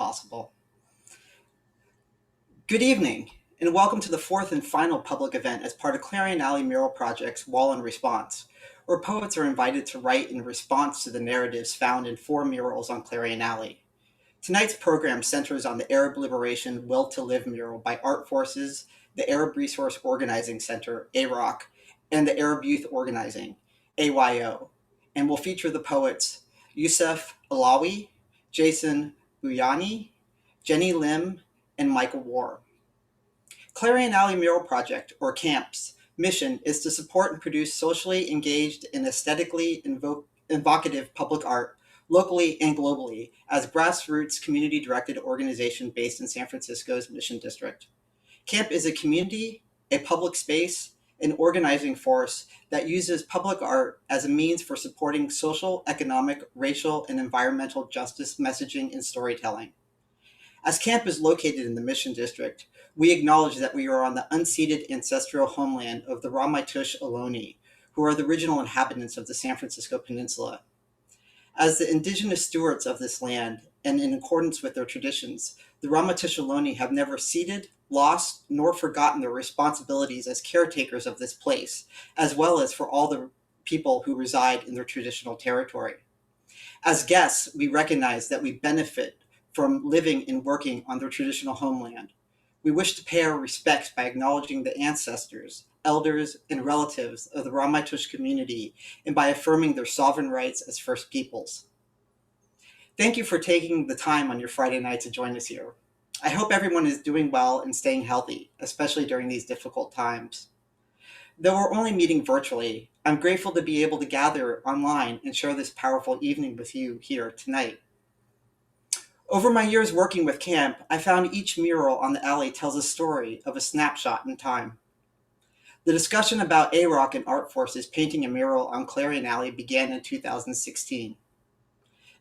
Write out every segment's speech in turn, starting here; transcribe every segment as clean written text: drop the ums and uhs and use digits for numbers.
possible. Good evening, and welcome to the fourth and final public event as part of Clarion Alley Mural Project's Wall in Response, where poets are invited to write in response to the narratives found in 4 murals on Clarion Alley. Tonight's program centers on the Arab Liberation Will to Live mural by Art Forces, the Arab Resource Organizing Center, AROC, and the Arab Youth Organizing, AYO, and will feature the poets Youssef Alaoui, Jason Bayani, Genny and Michael Warr. Clarion Alley Mural Project, or CAMP's, mission is to support and produce socially engaged and aesthetically evocative public art, locally and globally, as grassroots community-directed organization based in San Francisco's Mission District. CAMP is a community, a public space, an organizing force that uses public art as a means for supporting social, economic, racial, and environmental justice messaging and storytelling. As CAMP is located in the Mission District, we acknowledge that we are on the unceded ancestral homeland of the Ramaytush Ohlone, who are the original inhabitants of the San Francisco Peninsula. As the indigenous stewards of this land, and in accordance with their traditions, the Ramaytush Ohlone have never ceded, lost, nor forgotten their responsibilities as caretakers of this place, as well as for all the people who reside in their traditional territory. As guests, we recognize that we benefit from living and working on their traditional homeland. We wish to pay our respects by acknowledging the ancestors, elders, and relatives of the Ramaytush community and by affirming their sovereign rights as First Peoples. Thank you for taking the time on your Friday night to join us here. I hope everyone is doing well and staying healthy, especially during these difficult times. Though we're only meeting virtually, I'm grateful to be able to gather online and share this powerful evening with you here tonight. Over my years working with CAMP, I found each mural on the alley tells a story of a snapshot in time. The discussion about AROC and Art Forces painting a mural on Clarion Alley began in 2016.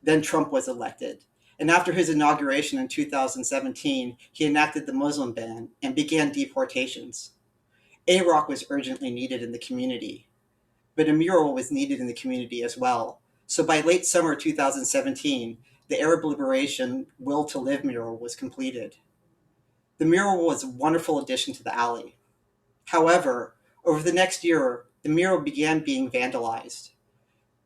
Then Trump was elected, and after his inauguration in 2017, he enacted the Muslim ban and began deportations. AROC was urgently needed in the community, but a mural was needed in the community as well. So by late summer 2017, the Arab Liberation Will to Live mural was completed. The mural was a wonderful addition to the alley. However, over the next year, the mural began being vandalized.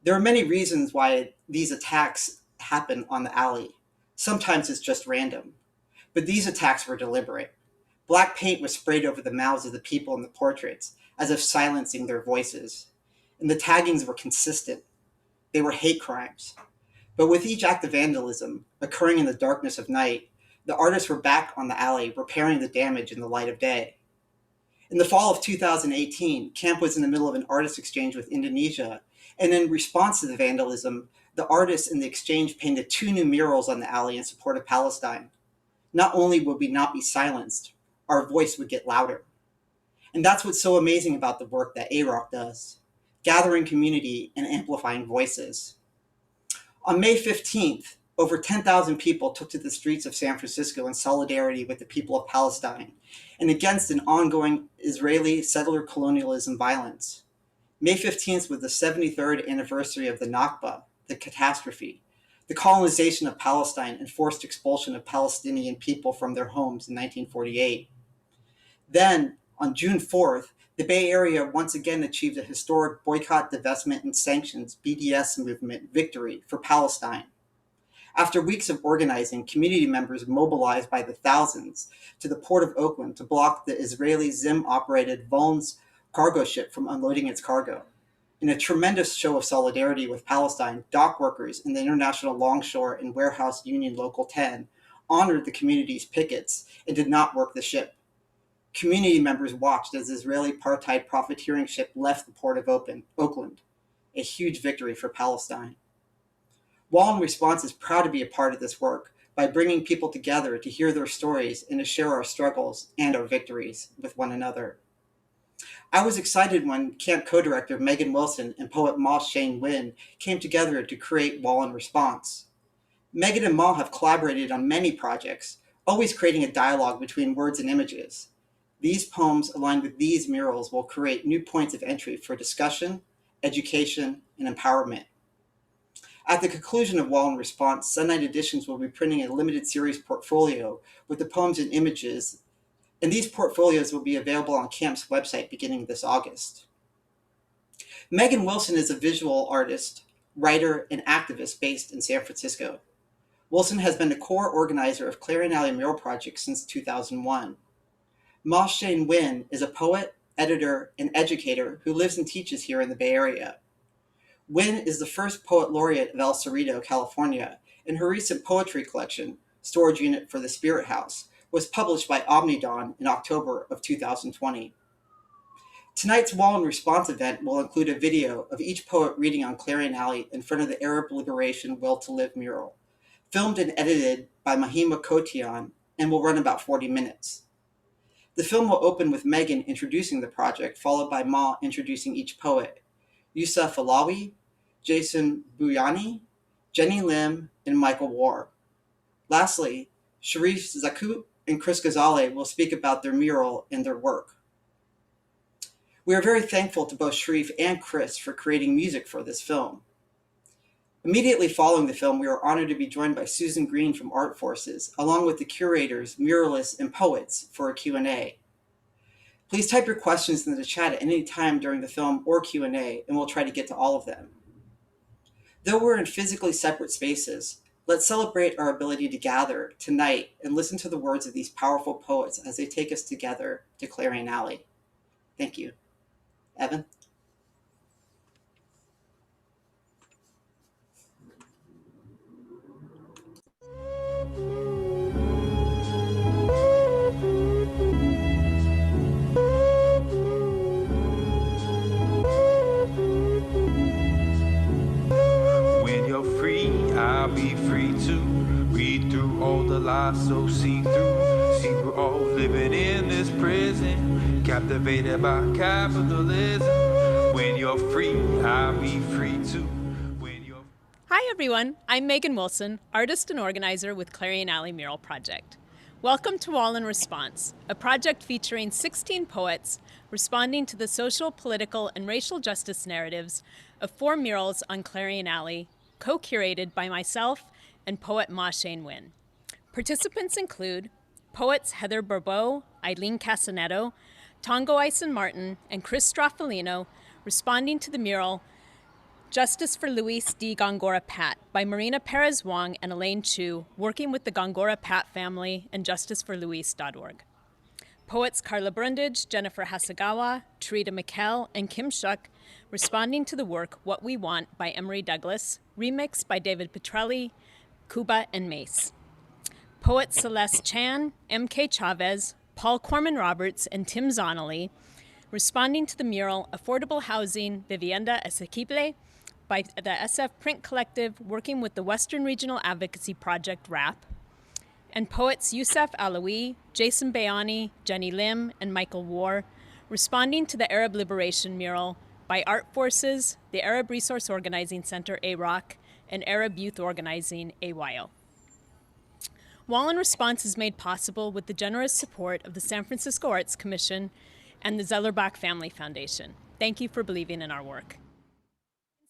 There are many reasons why these attacks happen on the alley. Sometimes it's just random, but these attacks were deliberate. Black paint was sprayed over the mouths of the people in the portraits, as if silencing their voices. And the taggings were consistent. They were hate crimes. But with each act of vandalism occurring in the darkness of night, the artists were back on the alley, repairing the damage in the light of day. In the fall of 2018, CAMP was in the middle of an artist exchange with Indonesia, and in response to the vandalism, the artists in the exchange painted 2 new murals on the alley in support of Palestine. Not only would we not be silenced, our voice would get louder. And that's what's so amazing about the work that AROC does, gathering community and amplifying voices. On May 15th, over 10,000 people took to the streets of San Francisco in solidarity with the people of Palestine and against an ongoing Israeli settler colonialism violence. May 15th was the 73rd anniversary of the Nakba, the catastrophe, the colonization of Palestine and forced expulsion of Palestinian people from their homes in 1948. Then, on June 4th, the Bay Area once again achieved a historic boycott, divestment, and sanctions (BDS) movement victory for Palestine. After weeks of organizing, community members mobilized by the thousands to the port of Oakland to block the Israeli Zim-operated Voln's cargo ship from unloading its cargo. In a tremendous show of solidarity with Palestine, dock workers in the International Longshore and Warehouse Union Local 10 honored the community's pickets and did not work the ship. Community members watched as Israeli apartheid profiteering ship left the port of Oakland, a huge victory for Palestine. Wall in Response is proud to be a part of this work by bringing people together to hear their stories and to share our struggles and our victories with one another. I was excited when camp co-director Megan Wilson and poet Maw Shein Win came together to create Wall in Response. Megan and Maw have collaborated on many projects, always creating a dialogue between words and images. These poems, aligned with these murals, will create new points of entry for discussion, education, and empowerment. At the conclusion of Wall in Response, Sunlight Editions will be printing a limited series portfolio with the poems and images, and these portfolios will be available on CAMP's website beginning this August. Megan Wilson is a visual artist, writer, and activist based in San Francisco. Wilson has been a core organizer of Clarion Alley Mural Project since 2001. Maw Shein Win is a poet, editor, and educator who lives and teaches here in the Bay Area. Win is the first poet laureate of El Cerrito, California, and her recent poetry collection, Storage Unit for the Spirit House, was published by Omnidawn in October of 2020. Tonight's Wall in Response event will include a video of each poet reading on Clarion Alley in front of the Arab Liberation Will to Live mural, filmed and edited by Mahima Kotian, and will run about 40 minutes. The film will open with Megan introducing the project, followed by Ma introducing each poet, Youssef Alaoui, Jason Bayani, Genny Lim, and Michael Warr. Lastly, Sharif Zakut and Chris Ghazale will speak about their mural and their work. We are very thankful to both Sharif and Chris for creating music for this film. Immediately following the film, we are honored to be joined by Susan Green from Art Forces, along with the curators, muralists, and poets for a Q&A. Please type your questions in the chat at any time during the film or Q&A, and we'll try to get to all of them. Though we're in physically separate spaces, let's celebrate our ability to gather tonight and listen to the words of these powerful poets as they take us together to Clarion Alley. Thank you. Evan? When you're free, I'll be free too. Read through all the lies so see-through. See, we're all living in this prison, captivated by capitalism. When you're free, I'll be free too. Hi everyone, I'm Megan Wilson, artist and organizer with Clarion Alley Mural Project. Welcome to Wall in Response, a project featuring 16 poets responding to the social, political, and racial justice narratives of 4 murals on Clarion Alley, co-curated by myself and poet Maw Shein Win. Participants include poets Heather Bourbeau, Eileen Casanetto, Tongo Eisen Martin, and Chris Straffolino responding to the mural Justice for Luis D. Gongora Pat by Marina Perez Wong and Elaine Chu, working with the Gongora Pat family and justiceforluis.org. Poets Carla Brundage, Jennifer Hasegawa, Tarita McKell, and Kim Shuck responding to the work What We Want by Emery Douglas, remixed by David Petrelli, Kuba, and Mace. Poets Celeste Chan, M.K. Chavez, Paul Corman Roberts, and Tim Zonnelly responding to the mural Affordable Housing, Vivienda Asequible by the SF Print Collective, working with the Western Regional Advocacy Project, WRAP, and poets Youssef Alaoui, Jason Bayani, Jenny Lim, and Michael Warr, responding to the Arab Liberation Mural by Art Forces, the Arab Resource Organizing Center, AROC, and Arab Youth Organizing, AYO. Wall in Response is made possible with the generous support of the San Francisco Arts Commission and the Zellerbach Family Foundation. Thank you for believing in our work.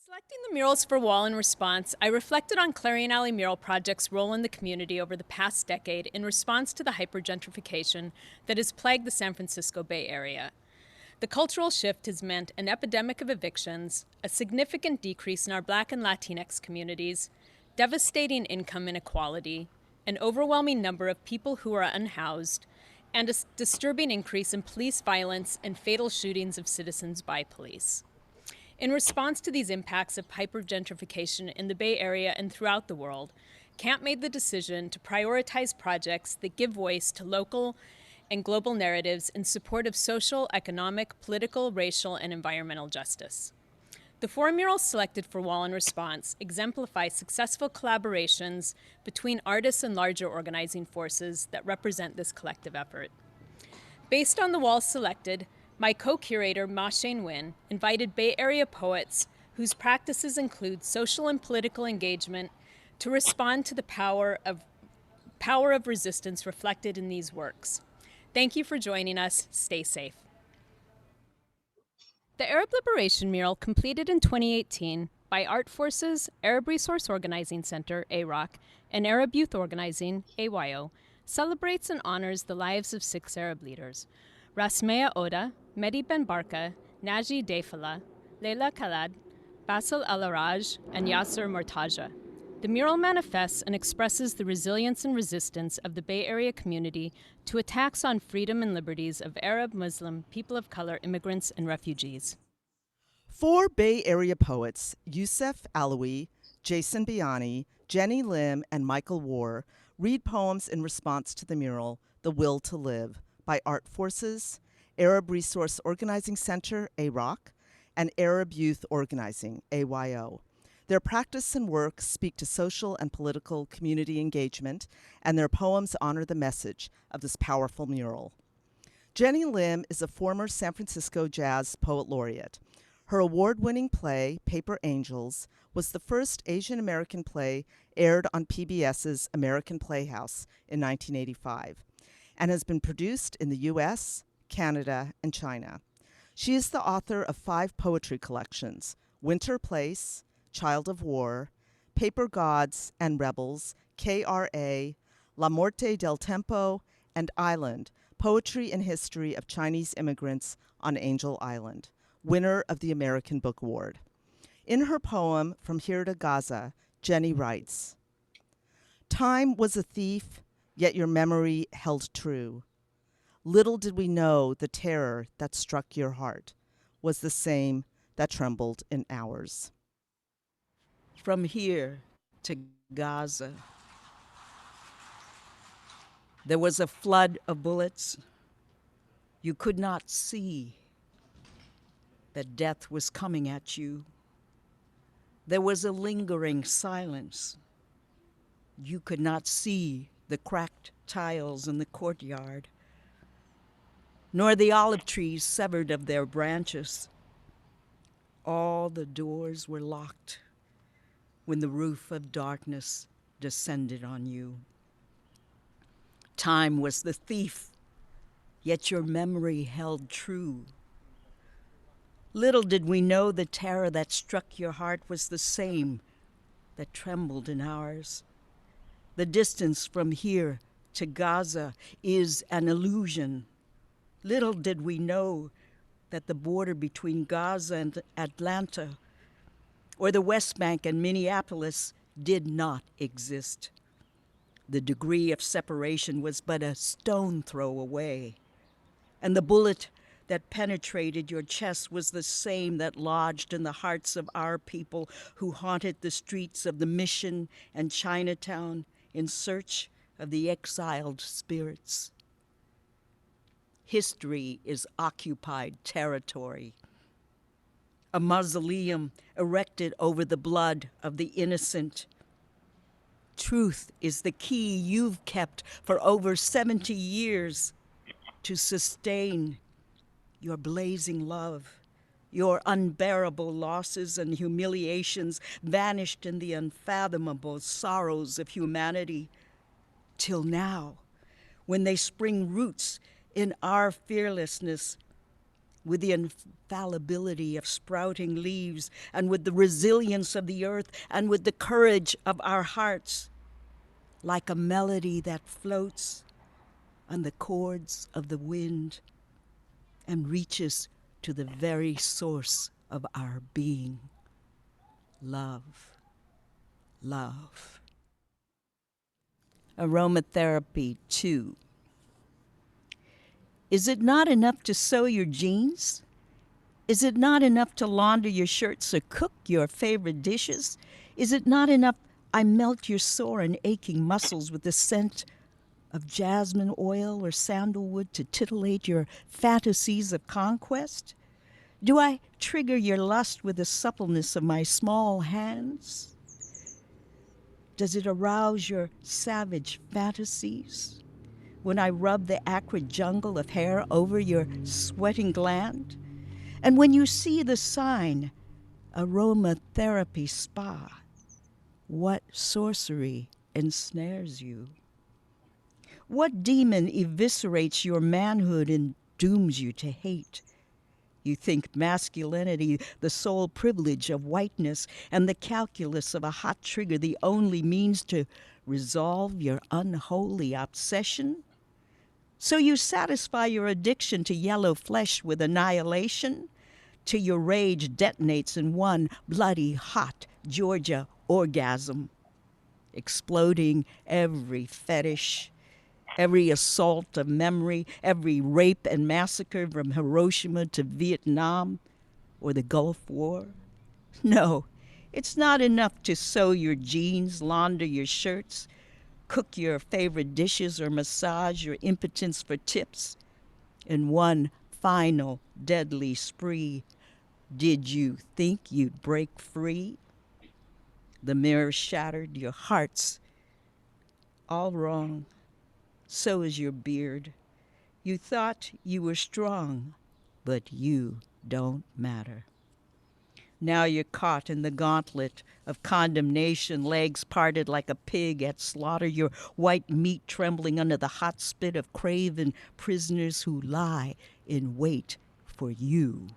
Selecting the murals for Wall in Response, I reflected on Clarion Alley Mural Project's role in the community over the past decade in response to the hypergentrification that has plagued the San Francisco Bay Area. The cultural shift has meant an epidemic of evictions, a significant decrease in our Black and Latinx communities, devastating income inequality, an overwhelming number of people who are unhoused, and a disturbing increase in police violence and fatal shootings of citizens by police. In response to these impacts of hypergentrification in the Bay Area and throughout the world, CAMP made the decision to prioritize projects that give voice to local and global narratives in support of social, economic, political, racial, and environmental justice. The 4 murals selected for Wall in Response exemplify successful collaborations between artists and larger organizing forces that represent this collective effort. Based on the walls selected, my co-curator, Maw Shein Win, invited Bay Area poets whose practices include social and political engagement to respond to the power of resistance reflected in these works. Thank you for joining us. Stay safe. The Arab Liberation Mural, completed in 2018 by Art Forces, Arab Resource Organizing Center, AROC, and Arab Youth Organizing, AYO, celebrates and honors the lives of 6 Arab leaders: Rasmea Odeh, Mehdi Ben Barka, Naji Diafullah, Leila Khaled, Basel Al Araj, and Yasser Murtaja. The mural manifests and expresses the resilience and resistance of the Bay Area community to attacks on freedom and liberties of Arab, Muslim, people of color, immigrants, and refugees. 4 Bay Area poets, Youssef Alaoui, Jason Bayani, Genny Lim, and Michael Warr, read poems in response to the mural, The Will to Live, by Art Forces, Arab Resource Organizing Center, AROC, and Arab Youth Organizing, AYO. Their practice and work speak to social and political community engagement, and their poems honor the message of this powerful mural. Genny Lim is a former San Francisco Jazz Poet Laureate. Her award-winning play, Paper Angels, was the first Asian American play aired on PBS's American Playhouse in 1985, and has been produced in the U.S., Canada, and China. She is the author of 5 poetry collections: Winter Place, Child of War, Paper Gods and Rebels, KRA, La Morte del Tempo, and Island, Poetry and History of Chinese Immigrants on Angel Island, winner of the American Book Award. In her poem, From Here to Gaza, Genny writes, "Time was a thief, yet your memory held true. Little did we know the terror that struck your heart was the same that trembled in ours." From here to Gaza, there was a flood of bullets. You could not see that death was coming at you. There was a lingering silence. You could not see the cracked tiles in the courtyard, nor the olive trees severed of their branches. All the doors were locked when the roof of darkness descended on you. Time was the thief, yet your memory held true. Little did we know the terror that struck your heart was the same that trembled in ours. The distance from here to Gaza is an illusion. Little did we know that the border between Gaza and Atlanta, or the West Bank and Minneapolis, did not exist. The degree of separation was but a stone throw away, and the bullet that penetrated your chest was the same that lodged in the hearts of our people who haunted the streets of the Mission and Chinatown in search of the exiled spirits. History is occupied territory, a mausoleum erected over the blood of the innocent. Truth is the key you've kept for over 70 years to sustain your blazing love. Your unbearable losses and humiliations vanished in the unfathomable sorrows of humanity, till now, when they spring roots in our fearlessness, with the infallibility of sprouting leaves, and with the resilience of the earth, and with the courage of our hearts, like a melody that floats on the chords of the wind and reaches to the very source of our being. Love, love. Aromatherapy 2. Is it not enough to sew your jeans? Is it not enough to launder your shirts or cook your favorite dishes? Is it not enough I melt your sore and aching muscles with the scent of jasmine oil or sandalwood to titillate your fantasies of conquest? Do I trigger your lust with the suppleness of my small hands? Does it arouse your savage fantasies when I rub the acrid jungle of hair over your sweating gland? And when you see the sign, aromatherapy spa, what sorcery ensnares you? What demon eviscerates your manhood and dooms you to hate? You think masculinity, the sole privilege of whiteness, and the calculus of a hot trigger the only means to resolve your unholy obsession? So you satisfy your addiction to yellow flesh with annihilation, till your rage detonates in one bloody hot Georgia orgasm, exploding every fetish, every assault of memory, every rape and massacre from Hiroshima to Vietnam or the Gulf War. No, it's not enough to sew your jeans, launder your shirts, cook your favorite dishes, or massage your impotence for tips. In one final deadly spree, did you think you'd break free? The mirror shattered, your heart's all wrong. So is your beard. You thought you were strong, but you don't matter. Now you're caught in the gauntlet of condemnation, legs parted like a pig at slaughter, your white meat trembling under the hot spit of craven prisoners who lie in wait for you.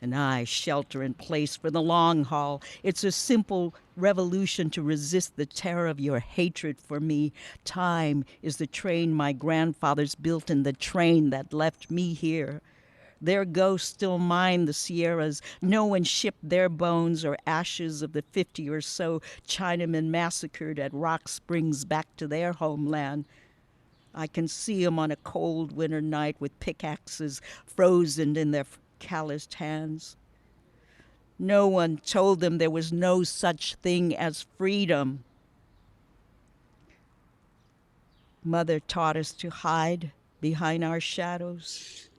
And I shelter in place for the long haul. It's a simple revolution to resist the terror of your hatred for me. Time is the train my grandfathers built and the train that left me here. Their ghosts still mine the Sierras. No one shipped their bones or ashes of the 50 or so Chinamen massacred at Rock Springs back to their homeland. I can see them on a cold winter night with pickaxes frozen in their calloused hands. No one told them there was no such thing as freedom. Mother taught us to hide behind our shadows,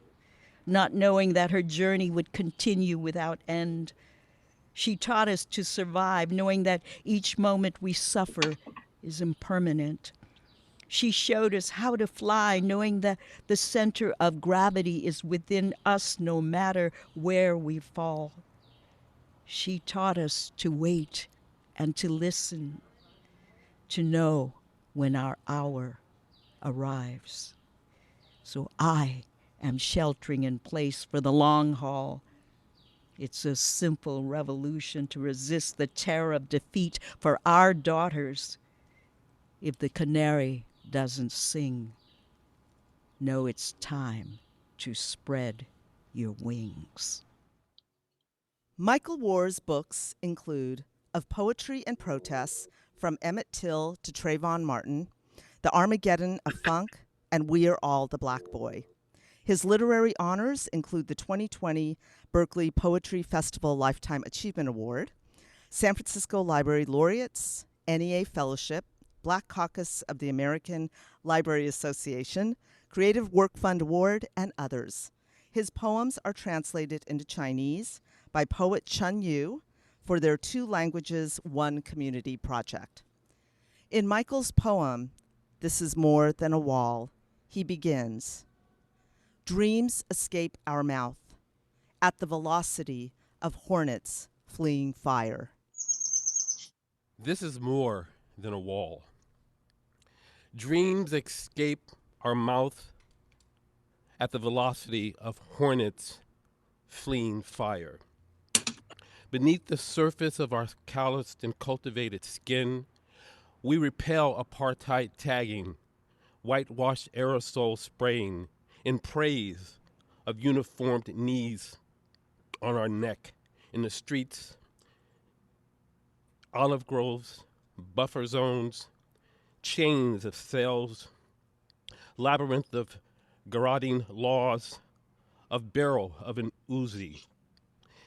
not knowing that her journey would continue without end. She taught us to survive, knowing that each moment we suffer is impermanent. She showed us how to fly, knowing that the center of gravity is within us no matter where we fall. She taught us to wait and to listen, to know when our hour arrives. So I am sheltering in place for the long haul. It's a simple revolution to resist the terror of defeat for our daughters. If the canary doesn't sing, know it's time to spread your wings. Michael Warr's books include Of Poetry and Protests, From Emmett Till to Trayvon Martin, The Armageddon of Funk, and We Are All the Black Boy. His literary honors include the 2020 Berkeley Poetry Festival Lifetime Achievement Award, San Francisco Library Laureates, NEA Fellowship, Black Caucus of the American Library Association, Creative Work Fund Award, and others. His poems are translated into Chinese by poet Chun Yu for their Two Languages, One Community project. In Michael's poem, This Is More Than a Wall, he begins, dreams escape our mouth at the velocity of hornets fleeing fire. This is more than a wall. Dreams escape our mouth at the velocity of hornets fleeing fire. Beneath the surface of our calloused and cultivated skin, we repel apartheid tagging, whitewashed aerosol spraying in praise of uniformed knees on our neck in the streets, olive groves, buffer zones, chains of cells, labyrinth of garroting laws, of barrel of an Uzi,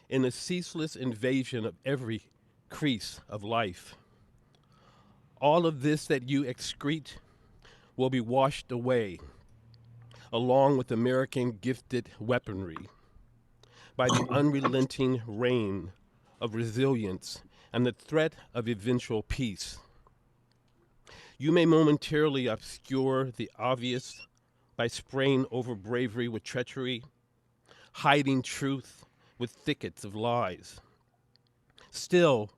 in a ceaseless invasion of every crease of life. All of this that you excrete will be washed away, along with American gifted weaponry, by the unrelenting rain of resilience and the threat of eventual peace. You may momentarily obscure the obvious by spraying over bravery with treachery, hiding truth with thickets of lies. Still,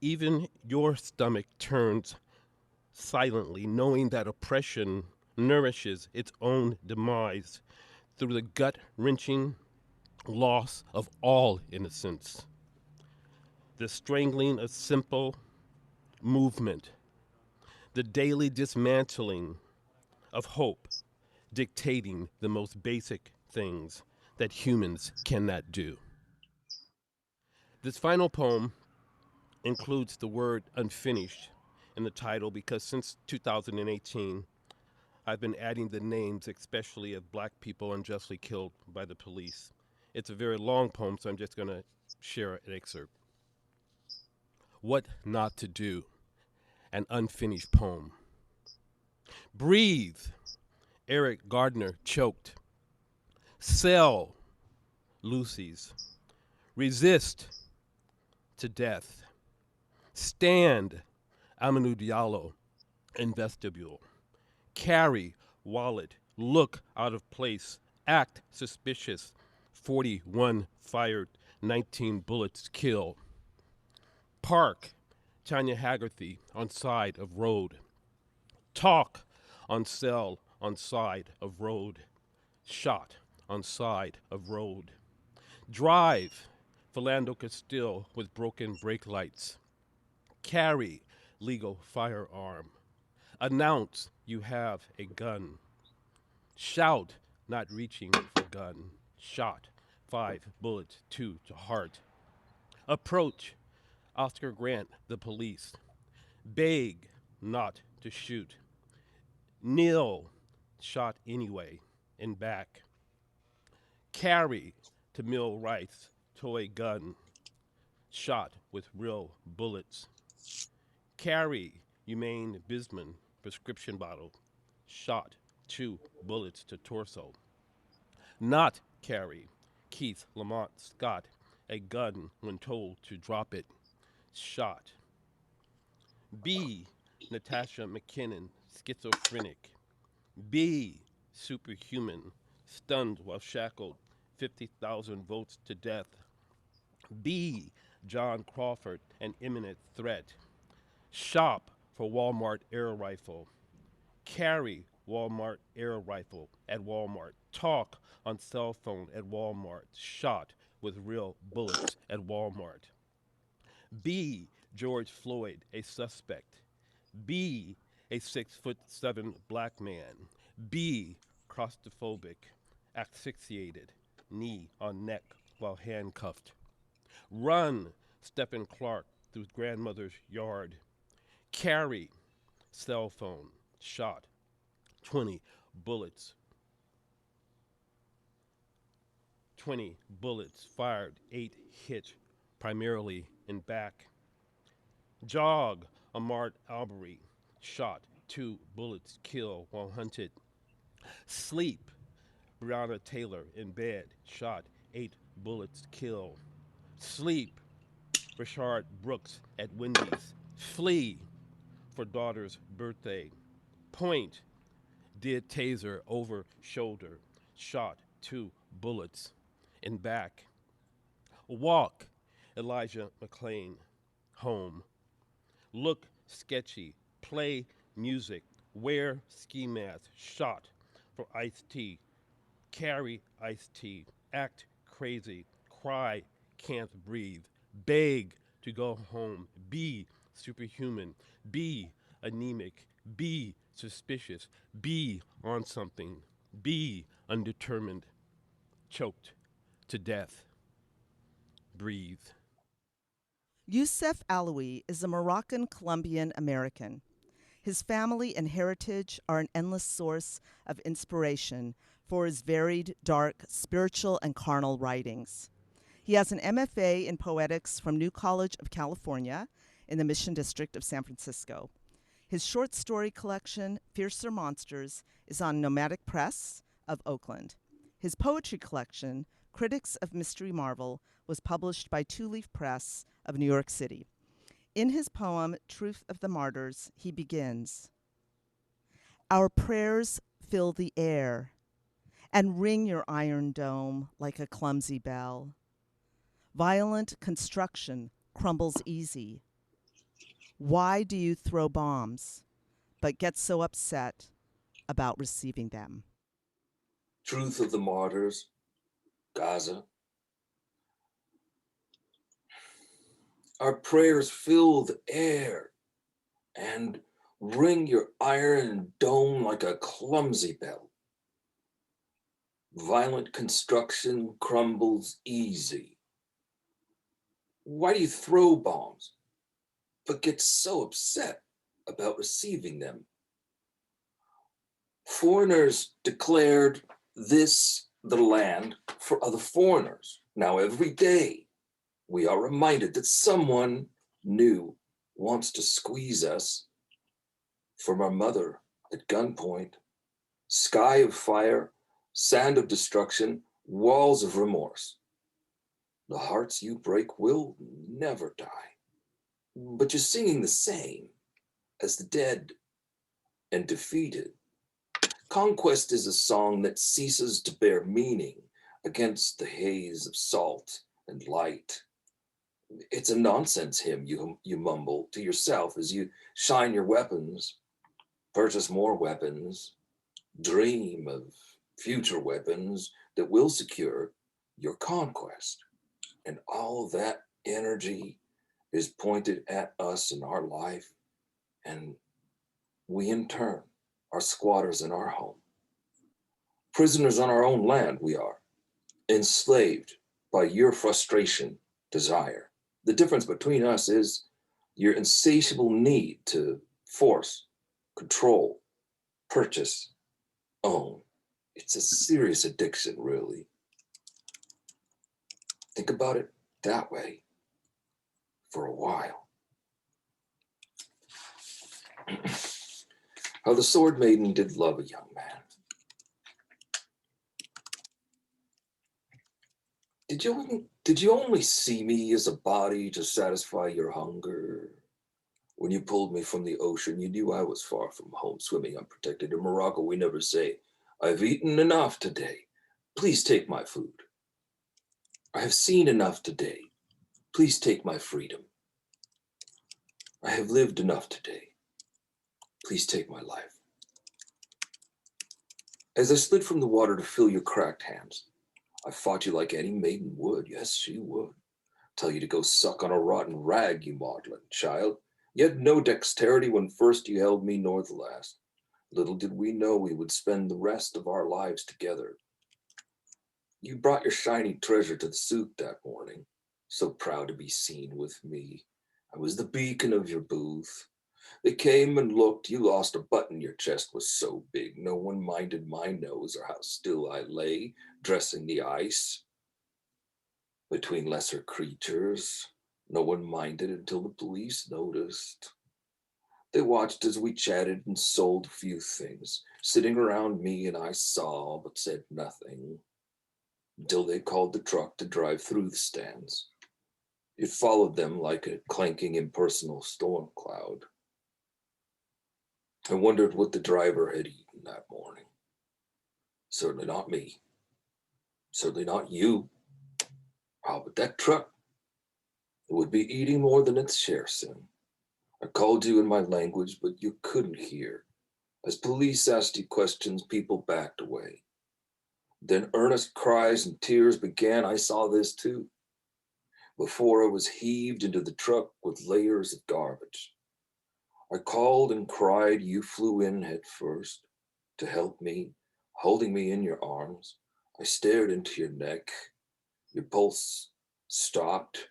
even your stomach turns silently, knowing that oppression nourishes its own demise through the gut-wrenching loss of all innocence, the strangling of simple movement, the daily dismantling of hope, dictating the most basic things that humans cannot do. This final poem includes the word unfinished in the title because since 2018, I've been adding the names, especially of black people unjustly killed by the police. It's a very long poem, so I'm just going to share an excerpt. What not to do, an unfinished poem. Breathe, Eric Gardner choked. Sell, Lucy's. Resist, to death. Stand, Amadou Diallo, in vestibule. Carry, wallet, look out of place, act suspicious. 41 fired, 19 bullets kill. Park, Tanya Haggerty, on side of road. Talk, on cell, on side of road. Shot, on side of road. Drive, Philando Castile with broken brake lights. Carry, legal firearm. Announce you have a gun. Shout, not reaching for gun. Shot, 5 bullets, 2 to heart. Approach, Oscar Grant, the police. Beg, not to shoot. Kneel, shot anyway, in back. Carry, to Mill Rice, toy gun. Shot with real bullets. Carry, Humane Bisman, prescription bottle. Shot, 2 bullets to torso. Not carry, Keith Lamont Scott, a gun when told to drop it. Shot. B, Natasha McKinnon, schizophrenic. B, superhuman, stunned while shackled, 50,000 votes to death. B, John Crawford, an imminent threat. Shop for Walmart air rifle. Carry Walmart air rifle at Walmart. Talk on cell phone at Walmart. Shot with real bullets at Walmart. B, George Floyd, a suspect. B, a 6'7" black man. B, claustrophobic, asphyxiated, knee on neck while handcuffed. Run, Stephen Clark, through grandmother's yard. Carry, cell phone, shot, 20 bullets. 20 bullets fired, 8 hit, primarily in back. Jog, Ahmaud Arbery, shot, 2 bullets kill while hunted. Sleep, Breonna Taylor in bed, shot, 8 bullets kill. Sleep, Rashard Brooks at Wendy's. Flee, for daughter's birthday. Point, did taser over shoulder, shot, 2 bullets in back. Walk, Elijah McClain, home. Look sketchy, play music, wear ski mask, shot for iced tea. Carry iced tea, act crazy, cry, can't breathe. Beg to go home, be superhuman, be anemic, be suspicious, be on something, be undetermined, choked to death. Breathe. Youssef Alaoui is a Moroccan Colombian American. His family and heritage are an endless source of inspiration for his varied, dark, spiritual, and carnal writings. He has an MFA in poetics from New College of California in the Mission District of San Francisco. His short story collection, Fiercer Monsters, is on Nomadic Press of Oakland. His poetry collection, Critics of Mystery Marvel, was published by Two Leaf Press of New York City. In his poem, Truth of the Martyrs, he begins, "Our prayers fill the air and ring your iron dome like a clumsy bell. Violent construction crumbles easy. Why do you throw bombs, but get so upset about receiving them?" Truth of the Martyrs, Gaza, Our prayers fill the air and ring your iron dome like a clumsy bell. Violent construction crumbles easy. Why do you throw bombs, but get so upset about receiving them? Foreigners declared this the land for other foreigners. Now every day we are reminded that someone new wants to squeeze us from our mother at gunpoint. Sky of fire, sand of destruction, walls of remorse. The hearts you break will never die, but you're singing the same as the dead and defeated. Conquest is a song that ceases to bear meaning against the haze of salt and light. It's a nonsense hymn you mumble to yourself as you shine your weapons, purchase more weapons, dream of future weapons that will secure your conquest. And all that energy is pointed at us in our life, and we in turn are squatters in our home. Prisoners on our own land we are, enslaved by your frustration, desire. The difference between us is your insatiable need to force, control, purchase, own. It's a serious addiction, really. Think about it that way for a while. How the Sword Maiden did love a young man. Did you only see me as a body to satisfy your hunger? When you pulled me from the ocean, you knew I was far from home, swimming unprotected. In Morocco, we never say, I've eaten enough today. Please take my food. I have seen enough today. Please take my freedom. I have lived enough today. Please take my life. As I slid from the water to fill your cracked hands, I fought you like any maiden would. Yes, she would. Tell you to go suck on a rotten rag, you maudlin child. You had no dexterity when first you held me nor the last. Little did we know we would spend the rest of our lives together. You brought your shiny treasure to the souk that morning, so proud to be seen with me. I was the beacon of your booth. They came and looked. You lost a button. Your chest was so big. No one minded my nose or how still I lay, dressing the ice between lesser creatures. No one minded until the police noticed. They watched as we chatted and sold a few things, sitting around me, and I saw but said nothing until they called the truck to drive through the stands. It followed them like a clanking impersonal storm cloud. I wondered what the driver had eaten that morning. Certainly not me. Certainly not you. Oh, but that truck would be eating more than its share soon. I called you in my language, but you couldn't hear. As police asked you questions, people backed away. Then earnest cries and tears began. I saw this too. Before I was heaved into the truck with layers of garbage. I called and cried. You flew in head first to help me, holding me in your arms. I stared into your neck. Your pulse stopped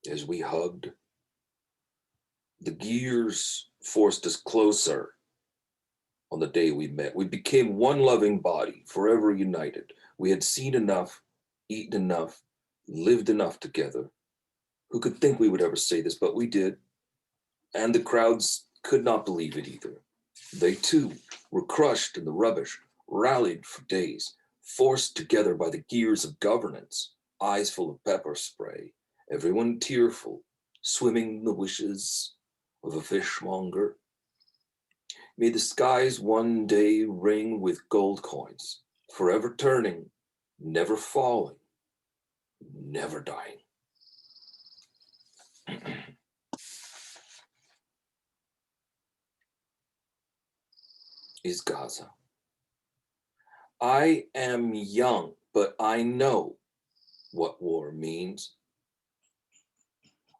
as we hugged. The gears forced us closer on the day we met. We became one loving body, forever united. We had seen enough, eaten enough, lived enough together. Who could think we would ever say this, but we did. And the crowds could not believe it either. They too were crushed in the rubbish, rallied for days, forced together by the gears of governance, eyes full of pepper spray, everyone tearful, swimming in the wishes of a fishmonger. May the skies one day ring with gold coins, forever turning, never falling, never dying. Is Gaza. I am young, but I know what war means.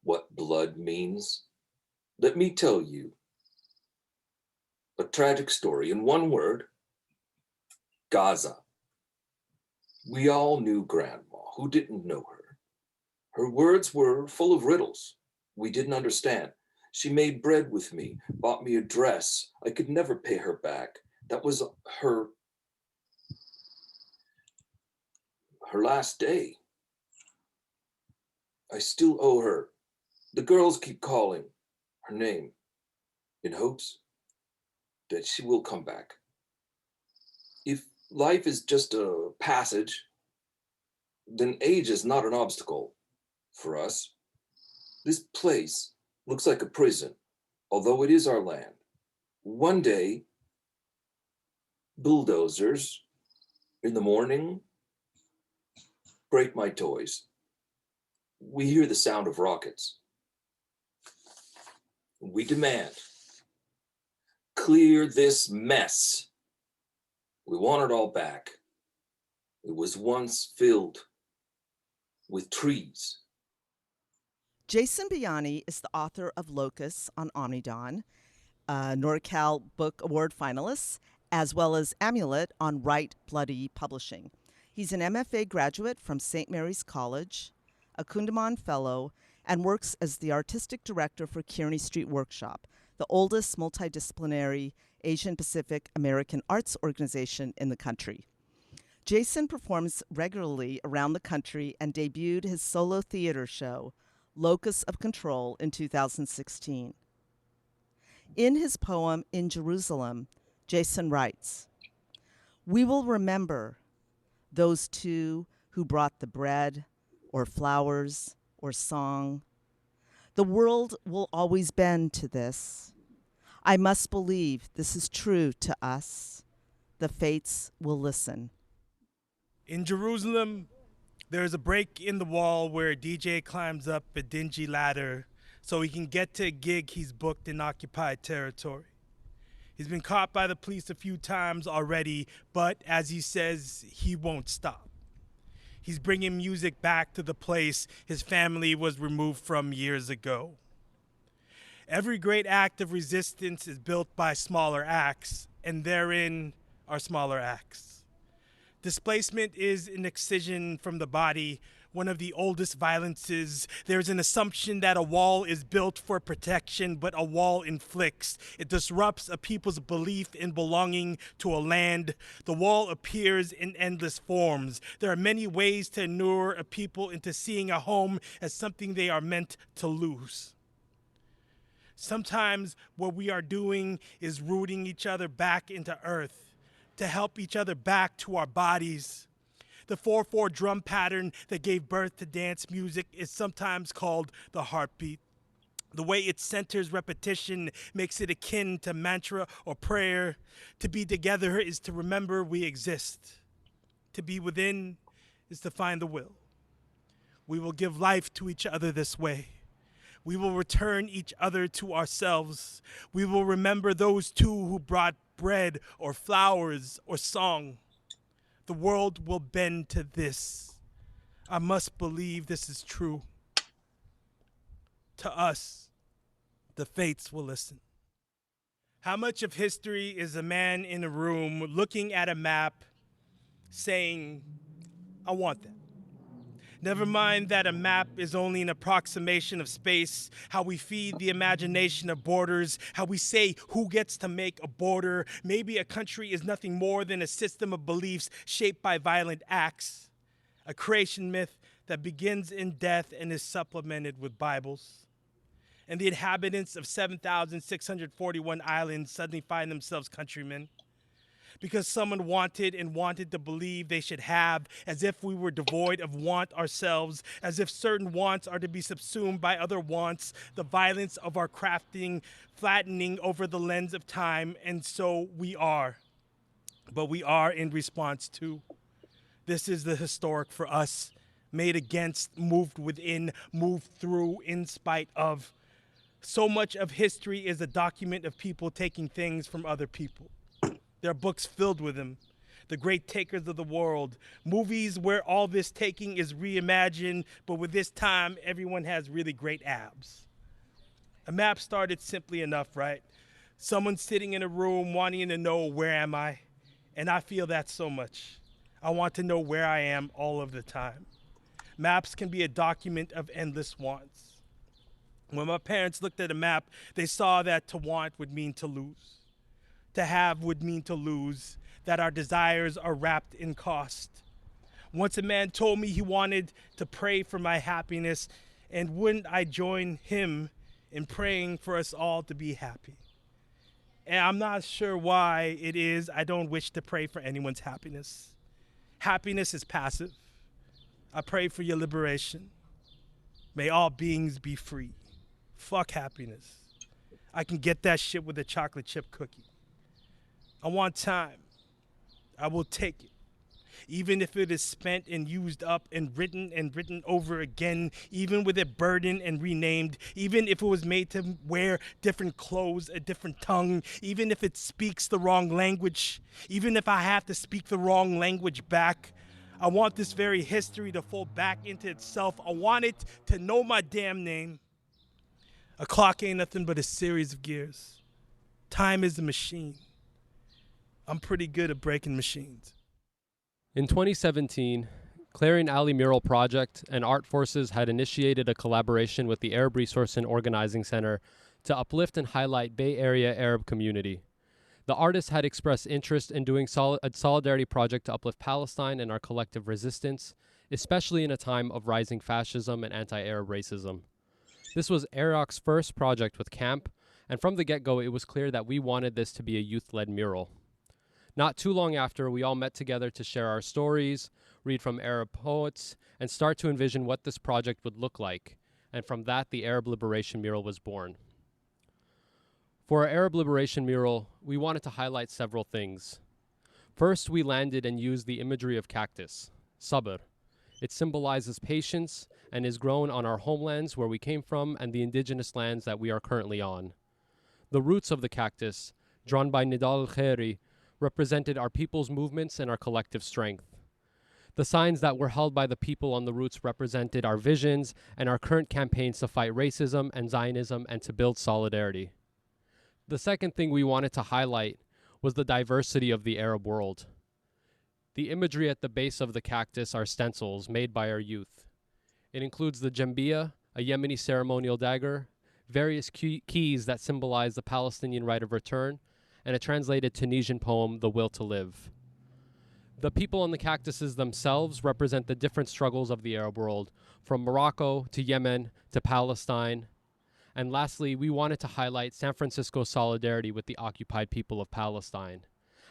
what blood means? Let me tell you a tragic story in one word: Gaza. We all knew Grandma. Who didn't know her? Her words were full of riddles we didn't understand. She made bread with me, bought me a dress. I could never pay her back. That was her last day. I still owe her. The girls keep calling her name in hopes that she will come back. If life is just a passage, then age is not an obstacle for us. This place looks like a prison, although it is our land. One day, bulldozers in the morning break my toys. We hear the sound of rockets. We demand, clear this mess. We want it all back. It was once filled with trees. Jason Bayani is the author of Locus on Omnidon, NorCal Book Award finalist, as well as Amulet on Right Bloody Publishing. He's an MFA graduate from St. Mary's College, a Kundiman Fellow, and works as the artistic director for Kearney Street Workshop, the oldest multidisciplinary Asian Pacific American arts organization in the country. Jason performs regularly around the country and debuted his solo theater show, Locus of Control, in 2016. In his poem, In Jerusalem, Jason writes, "We will remember those two who brought the bread or flowers or song. The world will always bend to this. I must believe this is true to us. The fates will listen." In Jerusalem, there is a break in the wall where a DJ climbs up a dingy ladder so he can get to a gig he's booked in occupied territory. He's been caught by the police a few times already, but as he says, he won't stop. He's bringing music back to the place his family was removed from years ago. Every great act of resistance is built by smaller acts, and therein are smaller acts. Displacement is an excision from the body, one of the oldest violences. There's an assumption that a wall is built for protection, but a wall inflicts. It disrupts a people's belief in belonging to a land. The wall appears in endless forms. There are many ways to inure a people into seeing a home as something they are meant to lose. Sometimes what we are doing is rooting each other back into earth, to help each other back to our bodies. The 4/4 drum pattern that gave birth to dance music is sometimes called the heartbeat. The way it centers repetition makes it akin to mantra or prayer. To be together is to remember we exist. To be within is to find the will. We will give life to each other this way. We will return each other to ourselves. We will remember those two who brought bread or flowers or song. The world will bend to this. I must believe this is true. To us, the fates will listen. How much of history is a man in a room looking at a map saying, I want that? Never mind that a map is only an approximation of space, how we feed the imagination of borders, how we say who gets to make a border. Maybe a country is nothing more than a system of beliefs shaped by violent acts, a creation myth that begins in death and is supplemented with Bibles. And the inhabitants of 7,641 islands suddenly find themselves countrymen, because someone wanted to believe they should have, as if we were devoid of want ourselves, as if certain wants are to be subsumed by other wants, the violence of our crafting flattening over the lens of time, and so we are. But we are in response to. This is the historic for us, made against, moved within, moved through, in spite of. So much of history is a document of people taking things from other people. There are books filled with them. the great takers of the world, movies where all this taking is reimagined, but with this time, everyone has really great abs. A map started simply enough, right? Someone sitting in a room wanting to know, where am I? And I feel that so much. I want to know where I am all of the time. Maps can be a document of endless wants. When my parents looked at a map, they saw that to want would mean to lose. To have would mean to lose, that our desires are wrapped in cost. Once a man told me he wanted to pray for my happiness, and wouldn't I join him in praying for us all to be happy? And I'm not sure why it is I don't wish to pray for anyone's happiness. Happiness is passive. I pray for your liberation. May all beings be free. Fuck happiness. I can get that shit with a chocolate chip cookie. I want time. I will take it. Even if it is spent and used up and written over again, even with it burdened and renamed, even if it was made to wear different clothes, a different tongue, even if it speaks the wrong language, even if I have to speak the wrong language back, I want this very history to fall back into itself. I want it to know my damn name. A clock ain't nothing but a series of gears. Time is a machine. I'm pretty good at breaking machines. In 2017, Clarion Alley Mural Project and Art Forces had initiated a collaboration with the Arab Resource and Organizing Center to uplift and highlight Bay Area Arab community. The artists had expressed interest in doing a solidarity project to uplift Palestine and our collective resistance, especially in a time of rising fascism and anti-Arab racism. This was AROC's first project with CAMP, and from the get-go, it was clear that we wanted this to be a youth-led mural. Not too long after, we all met together to share our stories, read from Arab poets, and start to envision what this project would look like. And from that, the Arab Liberation Mural was born. For our Arab Liberation Mural, we wanted to highlight several things. First, we landed and used the imagery of cactus, sabr. It symbolizes patience and is grown on our homelands where we came from and the indigenous lands that we are currently on. The roots of the cactus, drawn by Nidal al-Khairi, represented our people's movements and our collective strength. The signs that were held by the people on the roots represented our visions and our current campaigns to fight racism and Zionism and to build solidarity. The second thing we wanted to highlight was the diversity of the Arab world. The imagery at the base of the cactus are stencils made by our youth. It includes the jambia, a Yemeni ceremonial dagger, various keys that symbolize the Palestinian right of return, and a translated Tunisian poem, The Will to Live. The people on the cactuses themselves represent the different struggles of the Arab world, from Morocco to Yemen to Palestine. And lastly, we wanted to highlight San Francisco's solidarity with the occupied people of Palestine.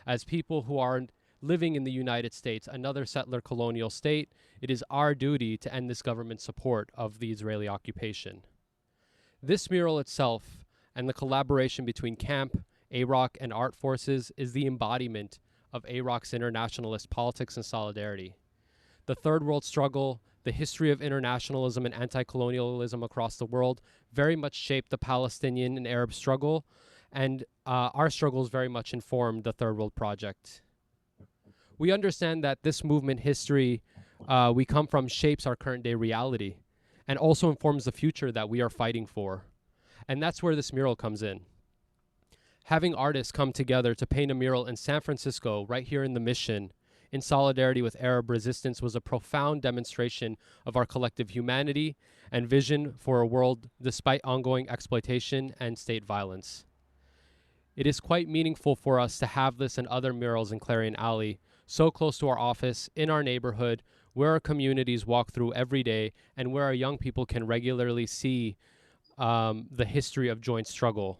As people who are living in the United States, another settler colonial state, it is our duty to end this government support of the Israeli occupation. This mural itself and the collaboration between CAMP, AROC, and Art Forces is the embodiment of AROC's internationalist politics and solidarity. The Third World struggle, the history of internationalism and anti-colonialism across the world very much shaped the Palestinian and Arab struggle, and our struggles very much informed the Third World Project. We understand that this movement history we come from shapes our current day reality and also informs the future that we are fighting for. And that's where this mural comes in. Having artists come together to paint a mural in San Francisco, right here in the Mission, in solidarity with Arab resistance was a profound demonstration of our collective humanity and vision for a world despite ongoing exploitation and state violence. It is quite meaningful for us to have this and other murals in Clarion Alley, so close to our office, in our neighborhood, where our communities walk through every day and where our young people can regularly see the history of joint struggle.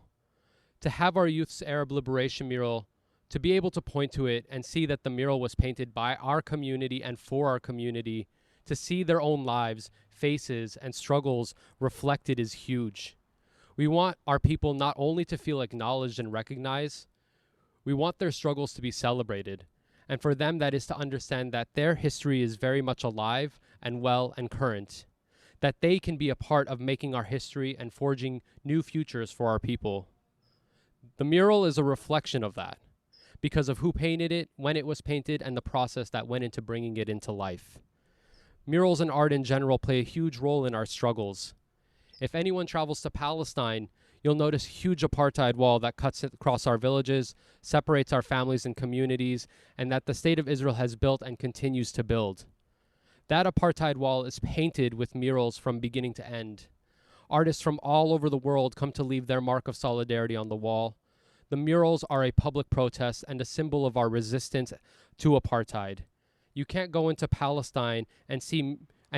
To have our youth's Arab Liberation Mural, to be able to point to it and see that the mural was painted by our community and for our community, to see their own lives, faces, and struggles reflected is huge. We want our people not only to feel acknowledged and recognized, we want their struggles to be celebrated. And for them, that is to understand that their history is very much alive and well and current, that they can be a part of making our history and forging new futures for our people. The mural is a reflection of that. because of who painted it, when it was painted, and the process that went into bringing it into life. Murals and art in general play a huge role in our struggles. If anyone travels to Palestine, you'll notice a huge apartheid wall that cuts across our villages, separates our families and communities, and that the State of Israel has built and continues to build. That apartheid wall is painted with murals from beginning to end. Artists from all over the world come to leave their mark of solidarity on the wall. The murals are a public protest and a symbol of our resistance to apartheid. You can't go into Palestine and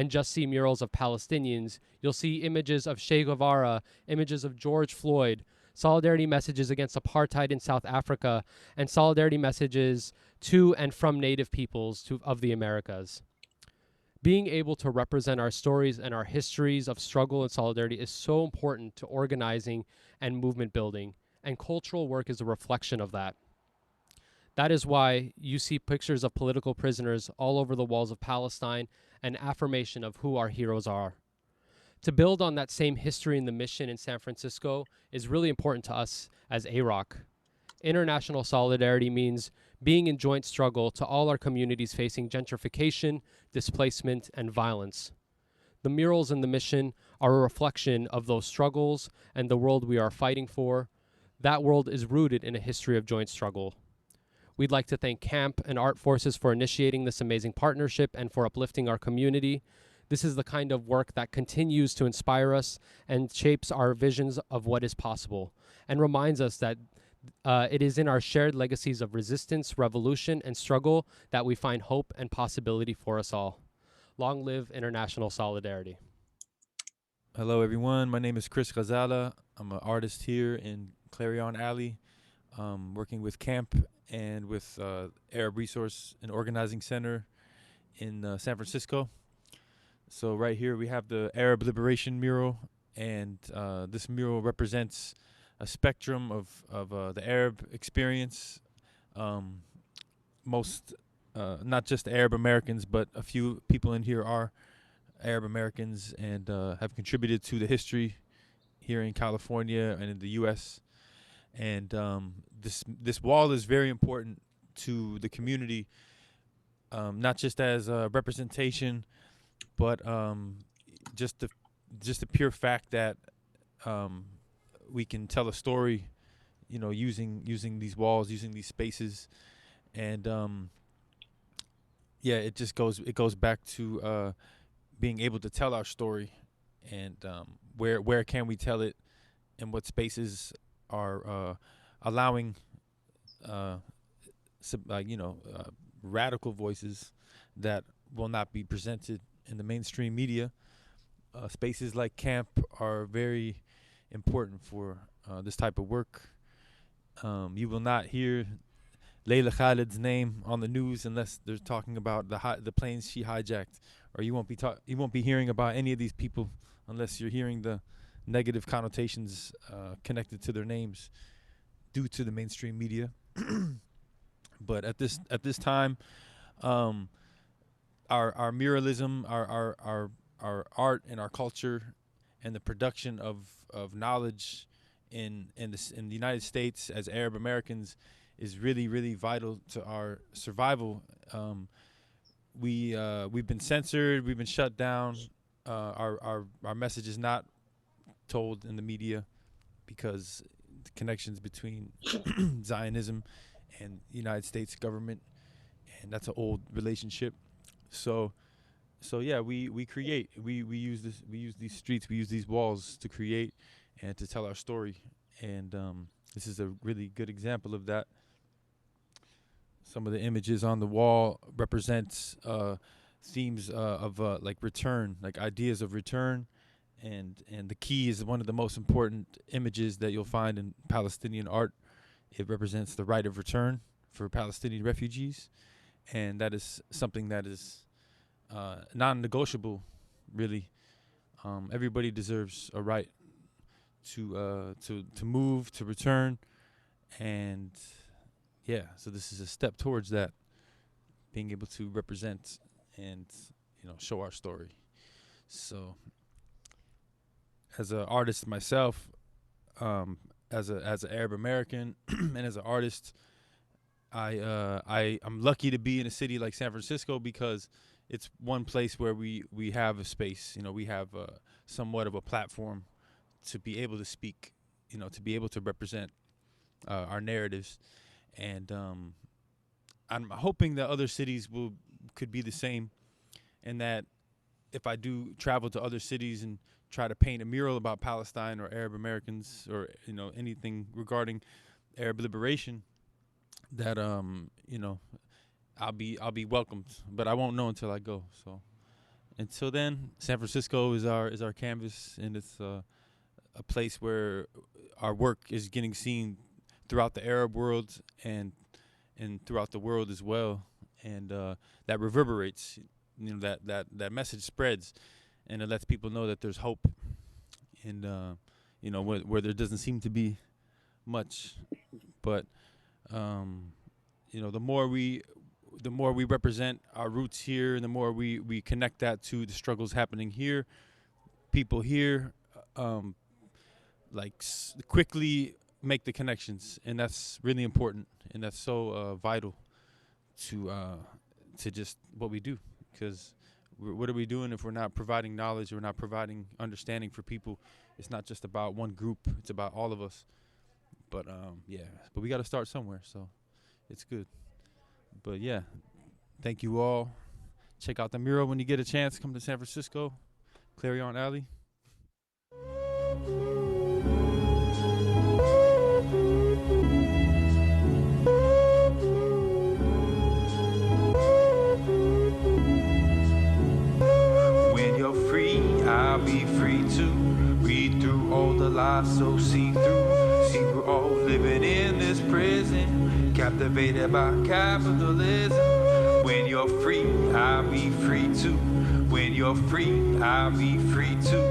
just see murals of Palestinians. You'll see images of Che Guevara, images of George Floyd, solidarity messages against apartheid in South Africa, and solidarity messages to and from Native peoples of the Americas. Being able to represent our stories and our histories of struggle and solidarity is so important to organizing and movement building, and cultural work is a reflection of that. That is why you see pictures of political prisoners all over the walls of Palestine, an affirmation of who our heroes are. To build on that same history in the mission in San Francisco is really important to us as AROC. International solidarity means being in joint struggle to all our communities facing gentrification, displacement, and violence. The murals in the mission are a reflection of those struggles and the world we are fighting for. That world is rooted in a history of joint struggle. We'd like to thank CAMP and Art Forces for initiating this amazing partnership and for uplifting our community. This is the kind of work that continues to inspire us and shapes our visions of what is possible, and reminds us that it is in our shared legacies of resistance, revolution, and struggle that we find hope and possibility for us all. Long live international solidarity. Hello, everyone. My name is Chris Ghazala. I'm an artist here in Clarion Alley, working with CAMP and with Arab Resource and Organizing Center in San Francisco. So right here we have the Arab Liberation Mural, and this mural represents a spectrum of the Arab experience. Most, not just Arab Americans, but a few people in here are Arab Americans and have contributed to the history here in California and in the U.S. And this wall is very important to the community, not just as a representation, but just the pure fact that we can tell a story, using these walls, using these spaces, and it goes back to being able to tell our story, and where can we tell it, and what spaces are allowing radical voices that will not be presented in the mainstream media. Spaces like CAMP are very important for this type of work. You will not hear Leila Khaled's name on the news unless they're talking about the planes she hijacked, or you won't be hearing about any of these people unless you're hearing the negative connotations connected to their names due to the mainstream media. But at this time, our muralism, our art and our culture, and the production of knowledge in the United States as Arab Americans is really, really vital to our survival. We've been censored, we've been shut down. Our message is not told in the media because the connections between Zionism and the United States government, and that's an old relationship. So yeah, we create. We use these streets, we use these walls to create and to tell our story. And this is a really good example of that. Some of the images on the wall represents themes of like return, like ideas of return, and the key is one of the most important images that you'll find in Palestinian art. It represents the right of return for Palestinian refugees, and that is something that is non-negotiable, really. Everybody deserves a right to move, to return, and yeah, so this is a step towards that, being able to represent and show our story. So as an artist myself, as an Arab American and as an artist, I'm lucky to be in a city like San Francisco because it's one place where we have a space. You know, we have somewhat of a platform to be able to speak. You know, to be able to represent our narratives, and I'm hoping that other cities could be the same, and that if I do travel to other cities and try to paint a mural about Palestine or Arab Americans or anything regarding Arab liberation, that I'll be welcomed, but I won't know until I go. So until then, San Francisco is our canvas, and it's a place where our work is getting seen throughout the Arab world and throughout the world as well, and that reverberates. That message spreads, and it lets people know that there's hope, and where there doesn't seem to be much, but the more we represent our roots here, and the more we connect that to the struggles happening here, people here quickly make the connections, and that's really important, and that's so vital to just what we do, because what are we doing if we're not providing knowledge, we're not providing understanding for people? It's not just about one group, it's about all of us. But but we got to start somewhere, so it's good. But yeah, thank you all. Check out the mural when you get a chance. Come to San Francisco, Clarion Alley. When you're free, I'll be free too. Read through all the lies so see through. See, we're all living in this prison, captivated by capitalism. When you're free, I'll be free too. When you're free, I'll be free too.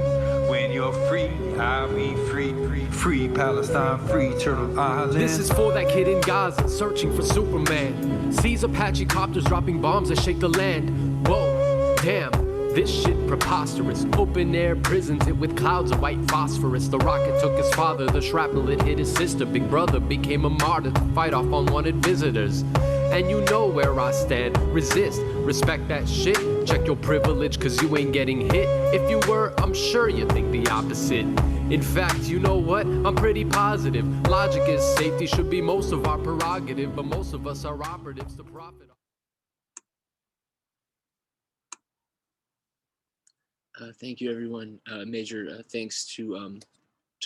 When you're free, I'll be free. Free Palestine, free Turtle Island. This is for that kid in Gaza searching for Superman. Sees Apache copters dropping bombs that shake the land. Whoa, damn. This shit preposterous. Open air prisons hit with clouds of white phosphorus. The rocket took his father, the shrapnel it hit his sister. Big brother became a martyr to fight off unwanted visitors. And you know where I stand. Resist, respect that shit. Check your privilege, cause you ain't getting hit. If you were, I'm sure you think the opposite. In fact, you know what? I'm pretty positive. Logic is safety should be most of our prerogative, but most of us are operatives to profit. Thank you, everyone. Major thanks to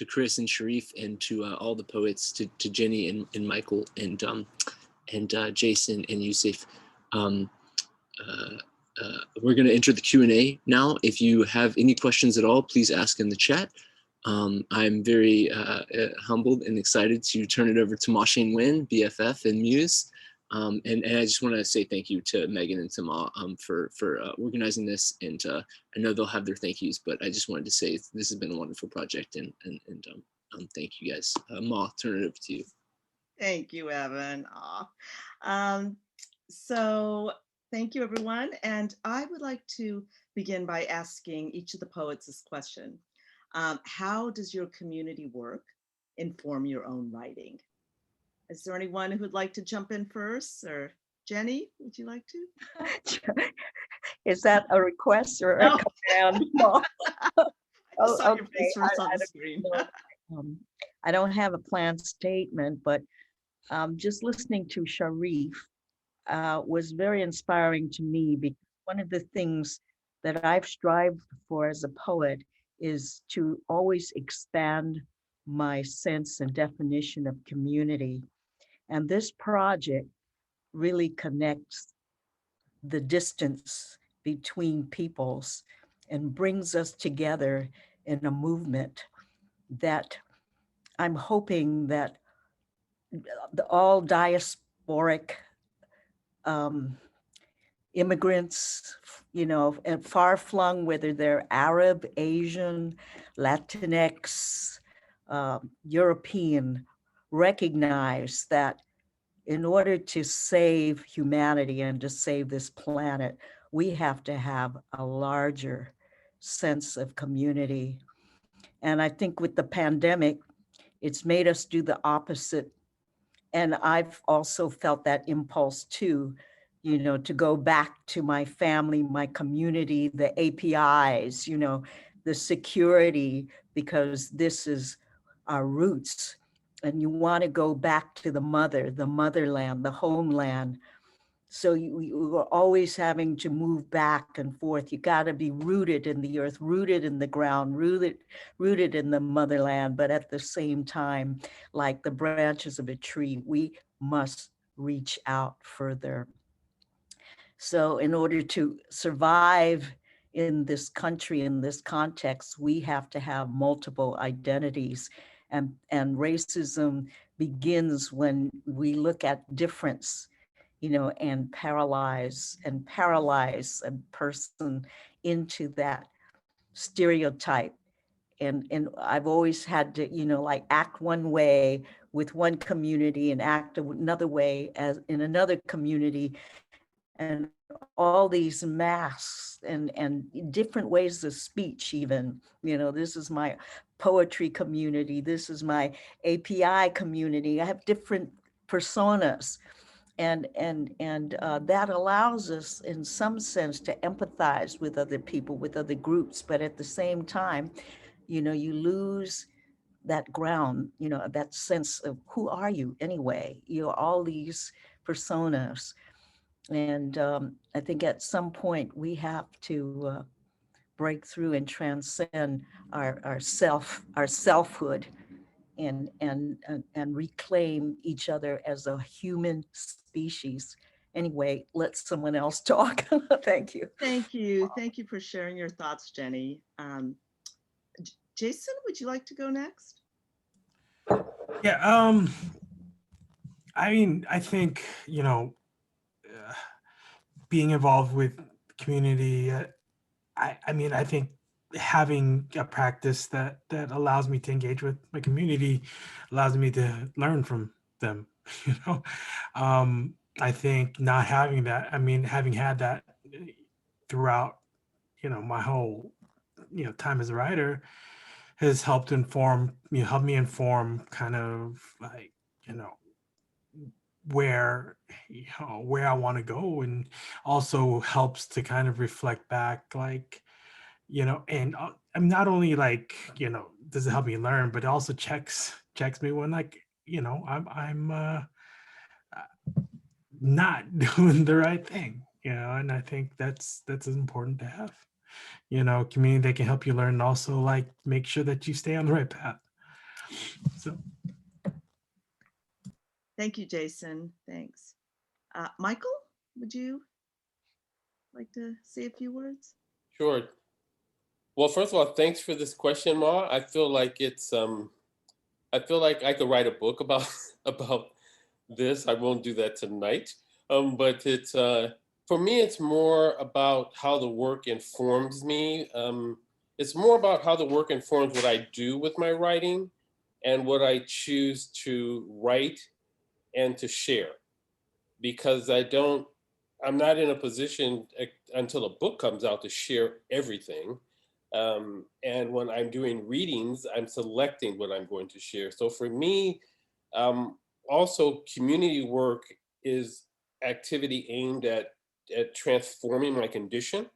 Chris and Sharif, and to all the poets, to Genny and Michael and Jason and Youssef. We're going to enter the Q&A now. If you have any questions at all, please ask in the chat. I'm very humbled and excited to turn it over to Maw Shein Win, BFF and Muse. And I just want to say thank you to Megan and to Maw for organizing this, and I know they'll have their thank yous, but I just wanted to say this has been a wonderful project, and thank you guys. Maw, turn it over to you. Thank you, Evan. So thank you, everyone. And I would like to begin by asking each of the poets this question. How does your community work inform your own writing? Is there anyone who would like to jump in first? Or Genny, would you like to? Is that a request or No. a command? I just saw your face first on the screen. I don't have a planned statement, but just listening to Sharif was very inspiring to me, because one of the things that I've strived for as a poet is to always expand my sense and definition of community. And this project really connects the distance between peoples and brings us together in a movement that I'm hoping that all diasporic immigrants, and far flung, whether they're Arab, Asian, Latinx, European, recognize that in order to save humanity and to save this planet, we have to have a larger sense of community. And I think with the pandemic, it's made us do the opposite And I've also felt that impulse too, you know, to go back to my family, my community, the APIs, you know, the security, because this is our roots. And you want to go back to the motherland, the homeland. So you are always having to move back and forth. You got to be rooted in the earth, rooted in the ground, rooted in the motherland. But at the same time, like the branches of a tree, we must reach out further. So in order to survive in this country, in this context, we have to have multiple identities. And racism begins when we look at difference, you know, and paralyze a person into that stereotype. And I've always had to, you know, like act one way with one community and act another way as in another community, and all these masks and different ways of speech even. You know, this is my poetry community, this is my API community. I have different personas. And that allows us in some sense to empathize with other people, with other groups. But at the same time, you know, you lose that ground, you know, that sense of who are you anyway? You're all these personas. And I think at some point we have to break through and transcend our selfhood and reclaim each other as a human species. Anyway, let someone else talk. Thank you. Thank you. Thank you for sharing your thoughts, Genny. Jason, would you like to go next? Yeah, I mean, I think, you know, being involved with community, I mean, I think having a practice that allows me to engage with my community allows me to learn from them, you know. I think not having that, I mean, having had that throughout, you know, my whole, you know, time as a writer has helped inform, you know, help me inform kind of like, you know, where, you know, where I want to go, and also helps to kind of reflect back, like, you know, and I'm not only like, you know, does it help me learn, but it also checks me when, like, you know, I'm not doing the right thing, you know. And I think that's important to have, you know, community that can help you learn, and also like make sure that you stay on the right path. So thank you, Jason. Thanks. Michael, would you like to say a few words? Sure. Well, first of all, thanks for this question, Ma. I feel like it's I feel like I could write a book about about this. I won't do that tonight. But it's for me, it's more about how the work informs me. It's more about how the work informs what I do with my writing and what I choose to write and to share. Because I'm not in a position until a book comes out to share everything. And when I'm doing readings, I'm selecting what I'm going to share. So for me, also community work is activity aimed at transforming my condition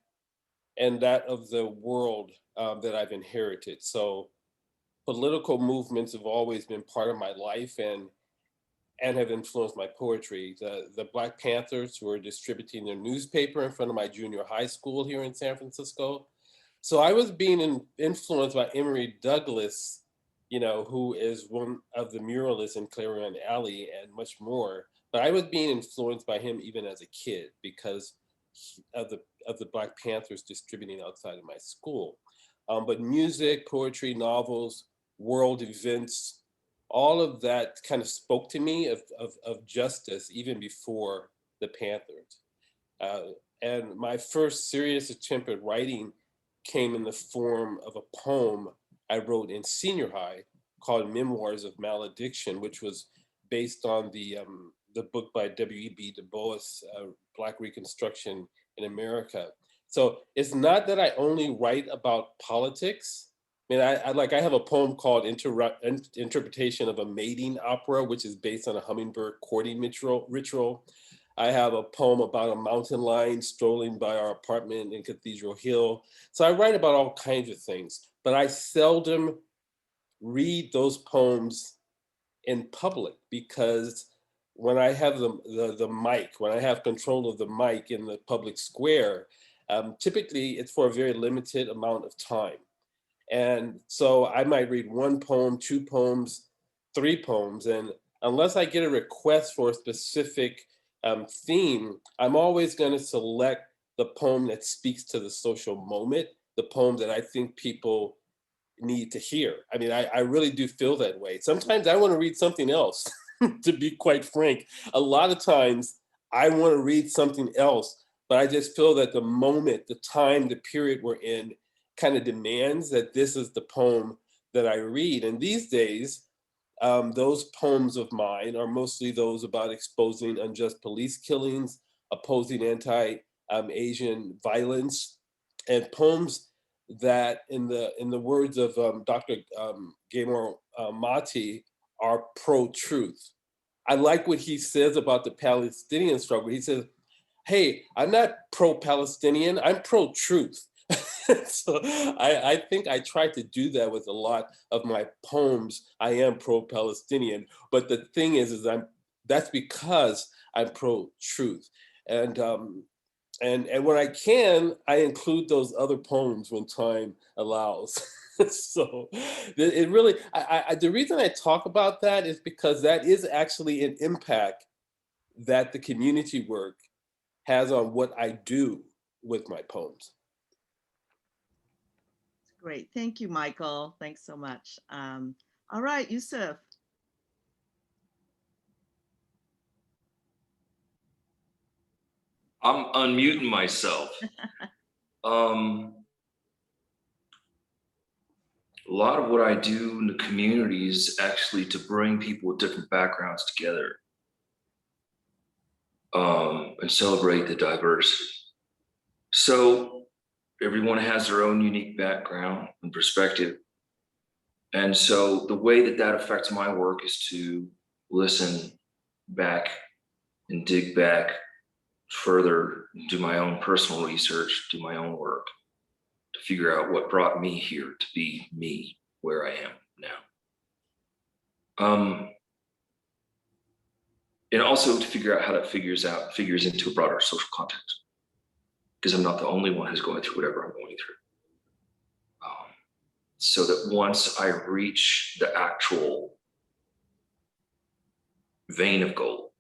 and that of the world that I've inherited. So political movements have always been part of my life and have influenced my poetry. The Black Panthers were distributing their newspaper in front of my junior high school here in San Francisco. So I was being influenced by Emory Douglas, you know, who is one of the muralists in Clarion Alley and much more. But I was being influenced by him even as a kid because of the Black Panthers distributing outside of my school. But music, poetry, novels, world events, all of that kind of spoke to me of justice even before the Panthers. And my first serious attempt at writing came in the form of a poem I wrote in senior high called Memoirs of Malediction, which was based on the book by W.E.B. Du Bois, Black Reconstruction in America. So it's not that I only write about politics, mean, I have a poem called Interpretation of a Mating Opera, which is based on a hummingbird courting ritual. I have a poem about a mountain lion strolling by our apartment in Cathedral Hill. So I write about all kinds of things, but I seldom read those poems in public, because when I have the mic, when I have control of the mic in the public square, typically it's for a very limited amount of time. And so I might read one poem, two poems, three poems, and unless I get a request for a specific theme, I'm always going to select the poem that speaks to the social moment, the poem that I think people need to hear. I mean, I really do feel that way. Sometimes I want to read something else, to be quite frank. A lot of times I want to read something else, but I just feel that the moment, the time, the period we're in kind of demands that this is the poem that I read. And these days, those poems of mine are mostly those about exposing unjust police killings, opposing anti-Asian violence, and poems that, in the words of Dr. Gamer Mati, are pro-truth. I like what he says about the Palestinian struggle. He says, hey, I'm not pro-Palestinian, I'm pro-truth. So I think I try to do that with a lot of my poems. I am pro-Palestinian, but the thing is that's because I'm pro-truth. And when I can, I include those other poems when time allows. So it really, the reason I talk about that is because that is actually an impact that the community work has on what I do with my poems. Great. Thank you, Michael. Thanks so much. All right, Youssef. I'm unmuting myself. A lot of what I do in the community is actually to bring people with different backgrounds together and celebrate the diversity. So everyone has their own unique background and perspective. And so the way that affects my work is to listen back and dig back further, do my own personal research, do my own work to figure out what brought me here to be me where I am now. And also to figure out how that figures into a broader social context, because I'm not the only one who's going through whatever I'm going through. So that once I reach the actual vein of gold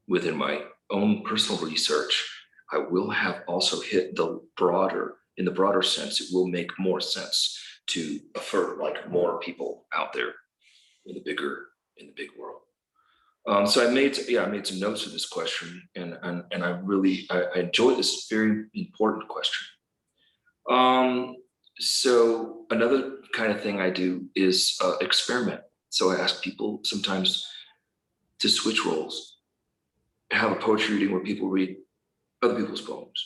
within my own personal research, I will have also hit in the broader sense, it will make more sense to affirm like more people out there in the big world. So I made some notes for this question, and I enjoyed this very important question. So another kind of thing I do is experiment. So I ask people sometimes to switch roles, have a poetry reading where people read other people's poems.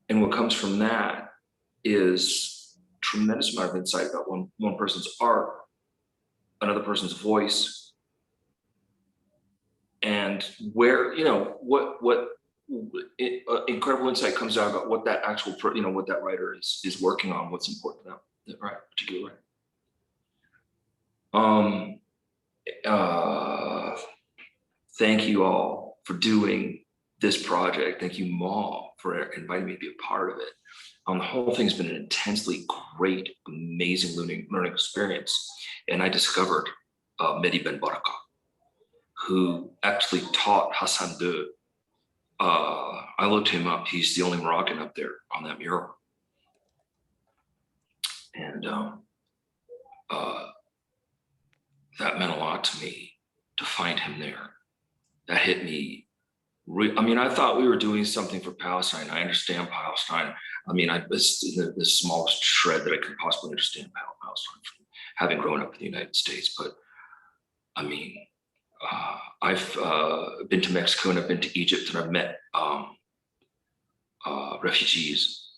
And what comes from that is a tremendous amount of insight about one person's art, another person's voice, and where, what incredible insight comes out about what that actual, what that writer is working on, what's important to them, that particular writer. Thank you all for doing this project. Thank you, Maw, for inviting me to be a part of it. The whole thing's been an intensely great, amazing learning experience. And I discovered Mehdi Ben Barka, who actually taught Hassan II. I looked him up. He's the only Moroccan up there on that mural. And that meant a lot to me to find him there. That hit me. I thought we were doing something for Palestine. I understand Palestine. It's the smallest shred that I could possibly understand about Palestine from having grown up in the United States. But I've been to Mexico and I've been to Egypt and I've met refugees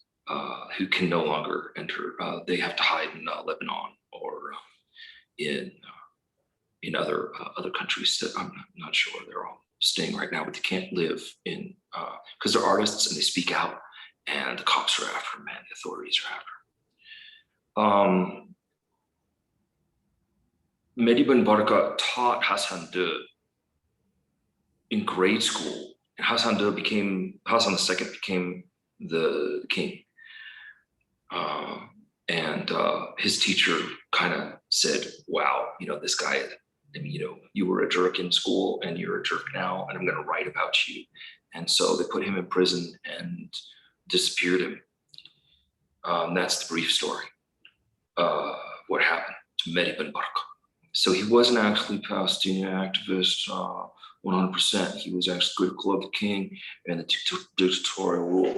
who can no longer enter. They have to hide in Lebanon or in other countries that I'm not sure they're all staying right now, but they can't live in, because they're artists and they speak out, and the cops are after them and the authorities are after them. Mehdi Ben Barka taught Hassan II in grade school, and Hassan II became the king. And his teacher kind of said, wow, this guy, you were a jerk in school and you're a jerk now, and I'm going to write about you. And so they put him in prison and disappeared him. That's the brief story. What happened to Mehdi Ben Barka. So he wasn't actually a Palestinian activist 100%. He was actually critical of the king and the dictatorial rule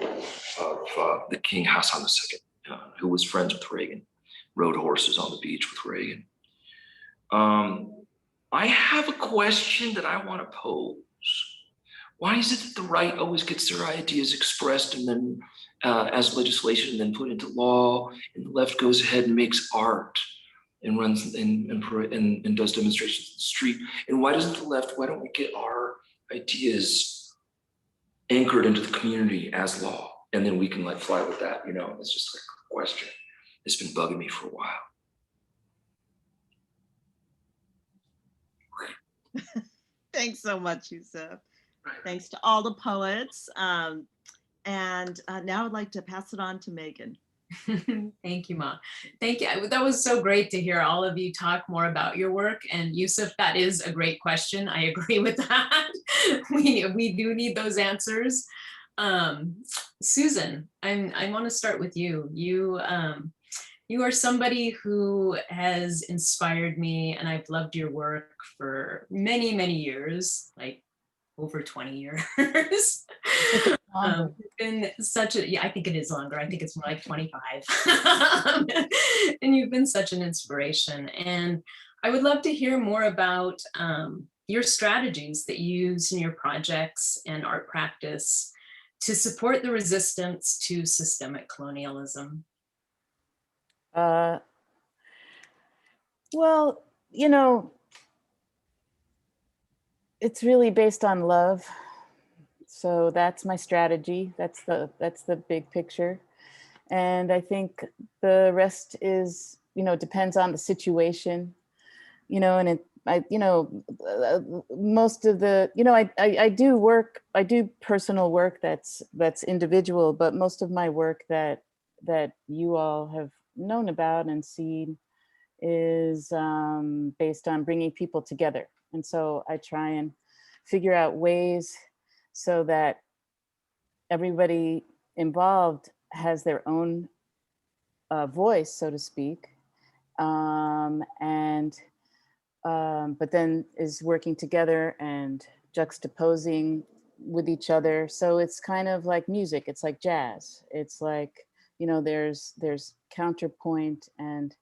of the King Hassan II, who was friends with Reagan, rode horses on the beach with Reagan. I have a question that I want to pose. Why is it that the right always gets their ideas expressed and then as legislation and then put into law, and the left goes ahead and makes art and runs and does demonstrations in the street? And why don't we get our ideas anchored into the community as law, and then we can fly with that? It's just like a question. It's been bugging me for a while. Thanks so much, Youssef. Thanks to all the poets. And now I'd like to pass it on to Megan. Thank you, Ma. Thank you. That was so great to hear all of you talk more about your work. And Youssef, that is a great question. I agree with that. We do need those answers. Susan, I want to start with you. You are somebody who has inspired me, and I've loved your work for many, many years, like over 20 years. Been such a, I think it is longer. I think it's more like 25. And you've been such an inspiration. And I would love to hear more about your strategies that you use in your projects and art practice to support the resistance to systemic colonialism. Well, it's really based on love. So that's my strategy. That's the big picture. And I think the rest is, depends on the situation, and most of the, I do personal work that's individual, but most of my work that you all have known about and seen is based on bringing people together. And so I try and figure out ways so that everybody involved has their own voice, so to speak, but then is working together and juxtaposing with each other. So it's kind of like music. It's like jazz. It's like, there's counterpoint and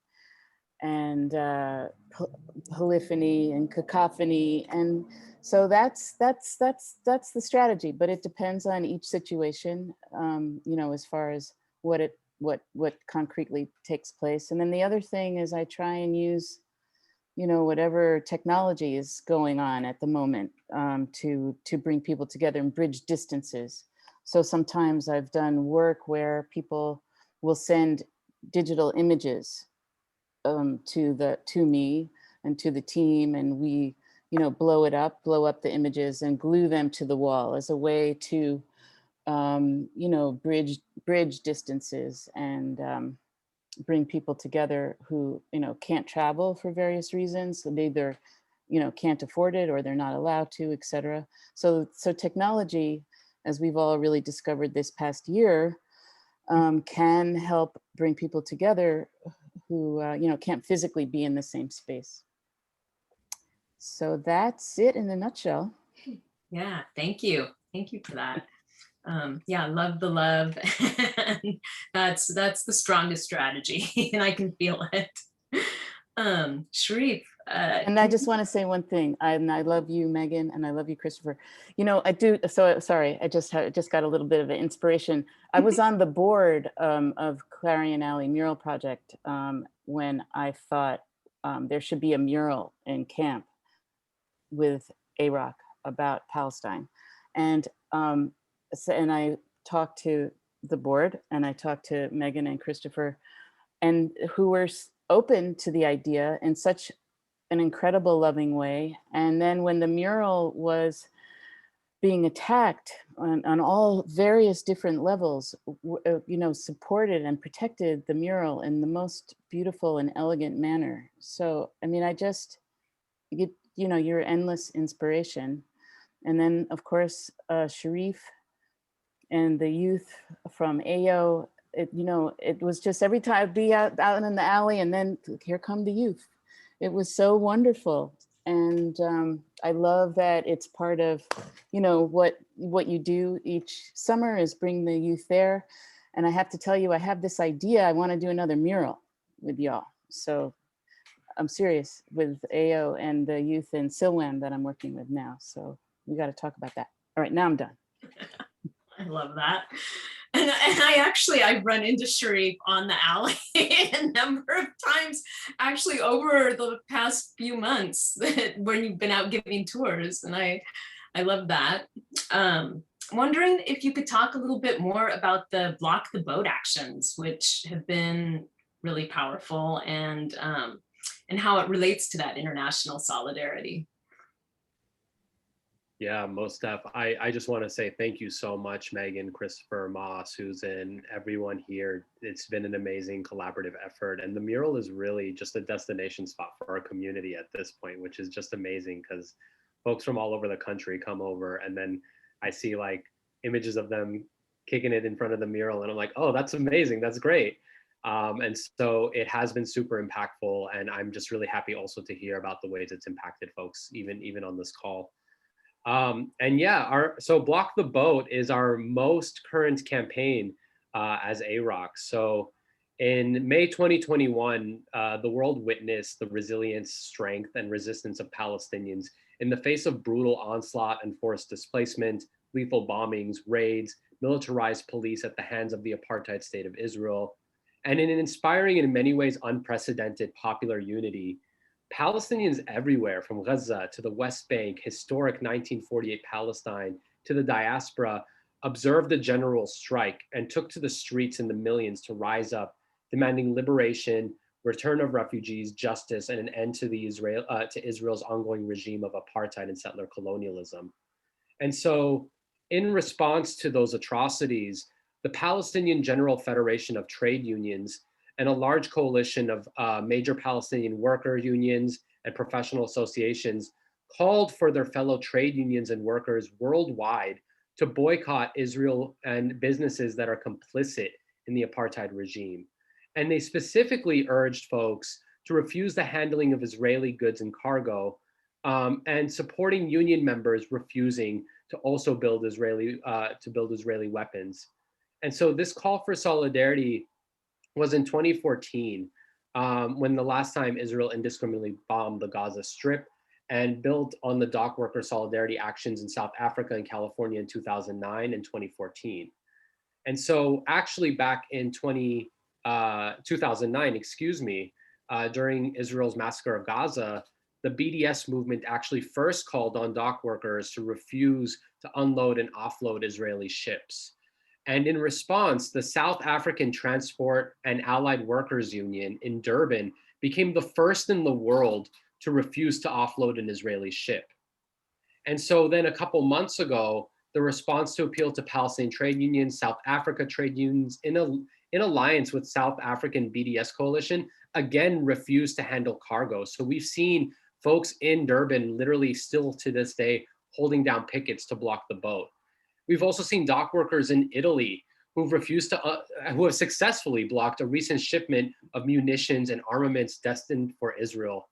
polyphony and cacophony, and so that's the strategy. But it depends on each situation, as far as what concretely takes place. And then the other thing is I try and use, whatever technology is going on at the moment to bring people together and bridge distances. So sometimes I've done work where people will send digital images to me and to the team, and we, blow up the images and glue them to the wall as a way to, bridge distances and bring people together who, can't travel for various reasons. So they either, can't afford it or they're not allowed to, etc. So technology, as we've all really discovered this past year, can help bring people together who can't physically be in the same space. So that's it in a nutshell. Yeah, thank you. Thank you for that. Yeah, love the love. That's the strongest strategy, and I can feel it. Sharif, And I just want to say one thing. I love you, Megan, and I love you, Christopher. You know, I do. So sorry, I just got a little bit of an inspiration. I was on the board of Clarion Alley Mural Project when I thought there should be a mural in camp with AROC about Palestine, and and I talked to the board, and I talked to Megan and Christopher, and who were open to the idea in such an incredible loving way. And then when the mural was being attacked on all various different levels, you know, supported and protected the mural in the most beautiful and elegant manner. So, I mean, I just, you know, you're endless inspiration. And then of course, Sharif and the youth from AO, you know, it was just every time I'd be out in the alley and then here come the youth. It was so wonderful. And I love that it's part of, you know, what you do each summer is bring the youth there. And I have to tell you, I have this idea, I want to do another mural with y'all. So I'm serious with AO and the youth in Silwan that I'm working with now. So we got to talk about that. All right, now I'm done. I love that. And I've run into Sharif on the alley a number of times, actually over the past few months when you've been out giving tours. And I love that. Wondering if you could talk a little bit more about the Block the Boat actions, which have been really powerful, and how it relates to that international solidarity. Yeah, most def. I just want to say thank you so much, Megan, Christopher, Ma, Susan, everyone here. It's been an amazing collaborative effort. And the mural is really just a destination spot for our community at this point, which is just amazing because folks from all over the country come over, and then I see like images of them kicking it in front of the mural, and I'm like, oh, that's amazing, that's great. And so it has been super impactful, and I'm just really happy also to hear about the ways it's impacted folks, even on this call. And yeah, so Block the Boat is our most current campaign as AROC. So in May 2021, the world witnessed the resilience, strength, and resistance of Palestinians in the face of brutal onslaught and forced displacement, lethal bombings, raids, militarized police at the hands of the apartheid state of Israel. And in an inspiring and in many ways unprecedented popular unity, Palestinians everywhere, from Gaza to the West Bank, historic 1948 Palestine, to the diaspora, observed the general strike and took to the streets in the millions to rise up, demanding liberation, return of refugees, justice, and an end to Israel's ongoing regime of apartheid and settler colonialism. And so, in response to those atrocities, the Palestinian General Federation of Trade Unions and a large coalition of major Palestinian worker unions and professional associations called for their fellow trade unions and workers worldwide to boycott Israel and businesses that are complicit in the apartheid regime. And they specifically urged folks to refuse the handling of Israeli goods and cargo, and supporting union members refusing to also build Israeli weapons. And so this call for solidarity was in 2014, when the last time Israel indiscriminately bombed the Gaza Strip, and built on the dock worker solidarity actions in South Africa and California in 2009 and 2014. And so actually back in 2009, during Israel's massacre of Gaza, the BDS movement actually first called on dock workers to refuse to unload and offload Israeli ships. And in response, the South African Transport and Allied Workers Union in Durban became the first in the world to refuse to offload an Israeli ship. And so then a couple months ago, the response to appeal to Palestinian trade unions, South Africa trade unions, in alliance with South African BDS coalition, again refused to handle cargo. So we've seen folks in Durban literally still to this day holding down pickets to block the boat. We've also seen dock workers in Italy who have successfully blocked a recent shipment of munitions and armaments destined for Israel.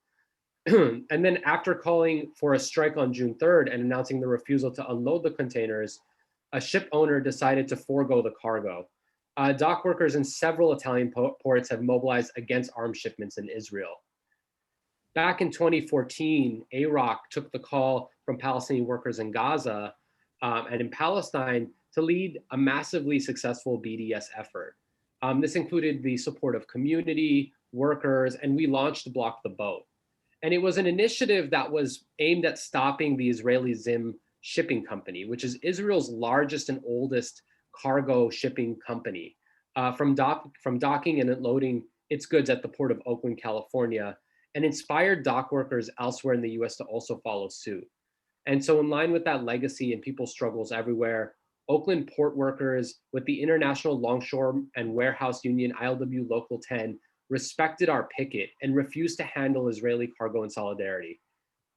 And then after calling for a strike on June 3rd and announcing the refusal to unload the containers, a ship owner decided to forego the cargo. Dock workers in several Italian ports have mobilized against arms shipments in Israel. back in 2014, AROC took the call from Palestinian workers in Gaza and in Palestine to lead a massively successful BDS effort. This included the support of community, workers, and we launched Block the Boat. And it was an initiative that was aimed at stopping the Israeli Zim shipping company, which is Israel's largest and oldest cargo shipping company, from docking and unloading its goods at the port of Oakland, California, and inspired dock workers elsewhere in the US to also follow suit. And so in line with that legacy and people's struggles everywhere, Oakland port workers with the International Longshore and Warehouse Union ILW Local 10 respected our picket and refused to handle Israeli cargo in solidarity.